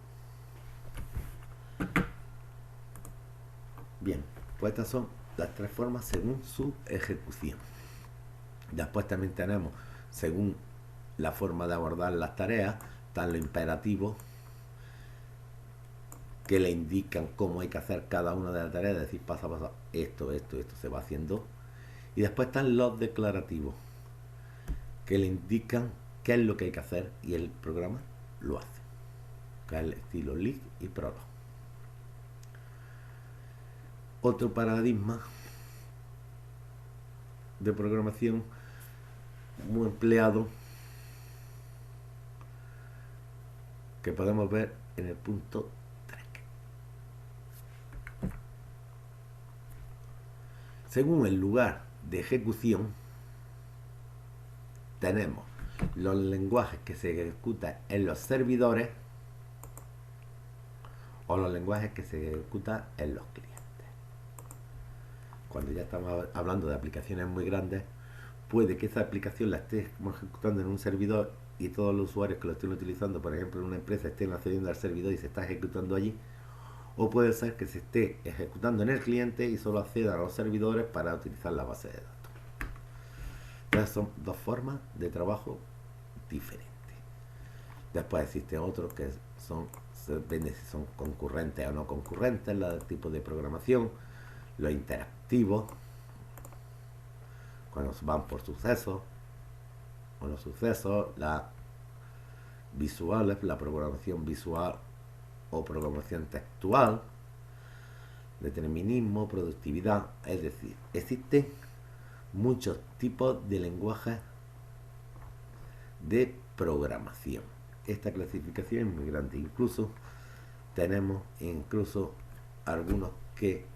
Bien, pues estas son las tres formas según su ejecución. Después también tenemos, según la forma de abordar las tareas, están los imperativos, que le indican cómo hay que hacer cada una de las tareas, es decir, paso a paso, esto se va haciendo. Y después están los declarativos, que le indican qué es lo que hay que hacer y el programa lo hace, que es el estilo Lisp y Prolog. Otro paradigma de programación muy empleado, que podemos ver en el punto 3. Según el lugar de ejecución, tenemos los lenguajes que se ejecutan en los servidores o los lenguajes que se ejecutan en los clientes. Cuando ya estamos hablando de aplicaciones muy grandes, puede que esa aplicación la estemos ejecutando en un servidor y todos los usuarios que lo estén utilizando, por ejemplo en una empresa, estén accediendo al servidor y se está ejecutando allí, o puede ser que se esté ejecutando en el cliente y solo acceda a los servidores para utilizar la base de datos. Entonces son dos formas de trabajo diferentes. Después existen otros que son depende si son concurrentes o no concurrentes, el tipo de programación, los interactivos, cuando van por sucesos, o los sucesos, las visuales, la programación visual o programación textual, determinismo, productividad, es decir, existen muchos tipos de lenguajes de programación. Esta clasificación es muy grande, incluso tenemos algunos que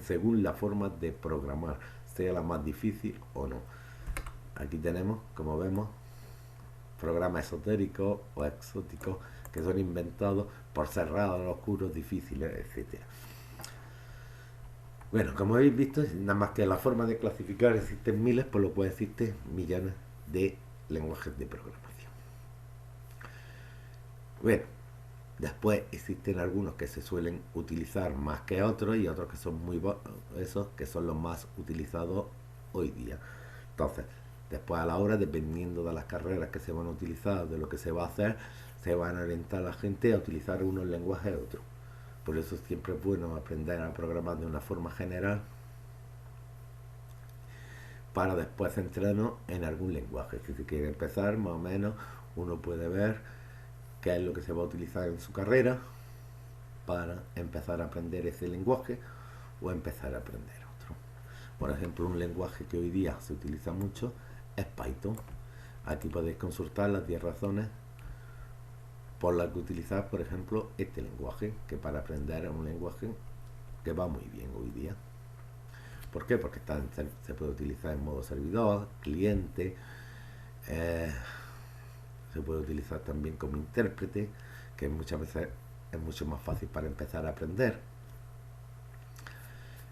según la forma de programar, sea la más difícil o no. Aquí tenemos, como vemos, programas esotéricos o exóticos que son inventados por ser raros, oscuros, difíciles, etcétera. Bueno, como habéis visto, nada más que la forma de clasificar existen miles, por lo cual existen millones de lenguajes de programación. Bueno, después existen algunos que se suelen utilizar más que otros y otros que son esos que son los más utilizados hoy día. Entonces, después a la hora, dependiendo de las carreras que se van a utilizar, de lo que se va a hacer, se van a orientar a la gente a utilizar unos lenguajes u otros. Por eso siempre es bueno aprender a programar de una forma general para después centrarnos en algún lenguaje. Si se quiere empezar, más o menos, uno puede ver qué es lo que se va a utilizar en su carrera para empezar a aprender ese lenguaje o empezar a aprender otro. Por ejemplo, un lenguaje que hoy día se utiliza mucho es Python. Aquí podéis consultar las 10 razones por las que utilizar, por ejemplo, este lenguaje, que para aprender es un lenguaje que va muy bien hoy día. ¿Por qué? Porque se puede utilizar en modo servidor, cliente, se puede utilizar también como intérprete, que muchas veces es mucho más fácil para empezar a aprender.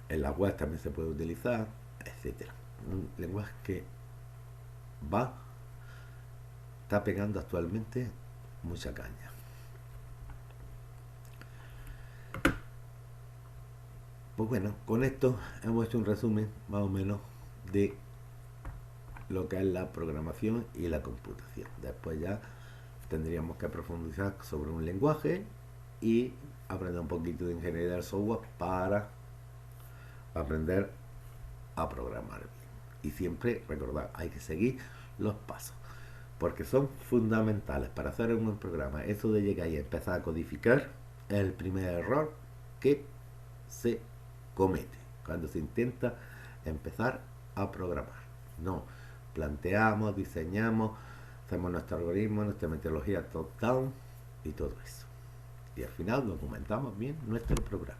En la web también se puede utilizar, etcétera. Un lenguaje que está pegando actualmente mucha caña. Pues bueno, con esto hemos hecho un resumen más o menos de lo que es la programación y la computación. Después ya tendríamos que profundizar sobre un lenguaje y aprender un poquito de ingeniería del software para aprender a programar bien. Y siempre recordar, hay que seguir los pasos, porque son fundamentales para hacer un buen programa. Eso de llegar y empezar a codificar es el primer error que se comete cuando se intenta empezar a programar. No, planteamos, diseñamos, hacemos nuestro algoritmo, nuestra metodología top-down y todo eso. Y al final documentamos bien nuestro programa.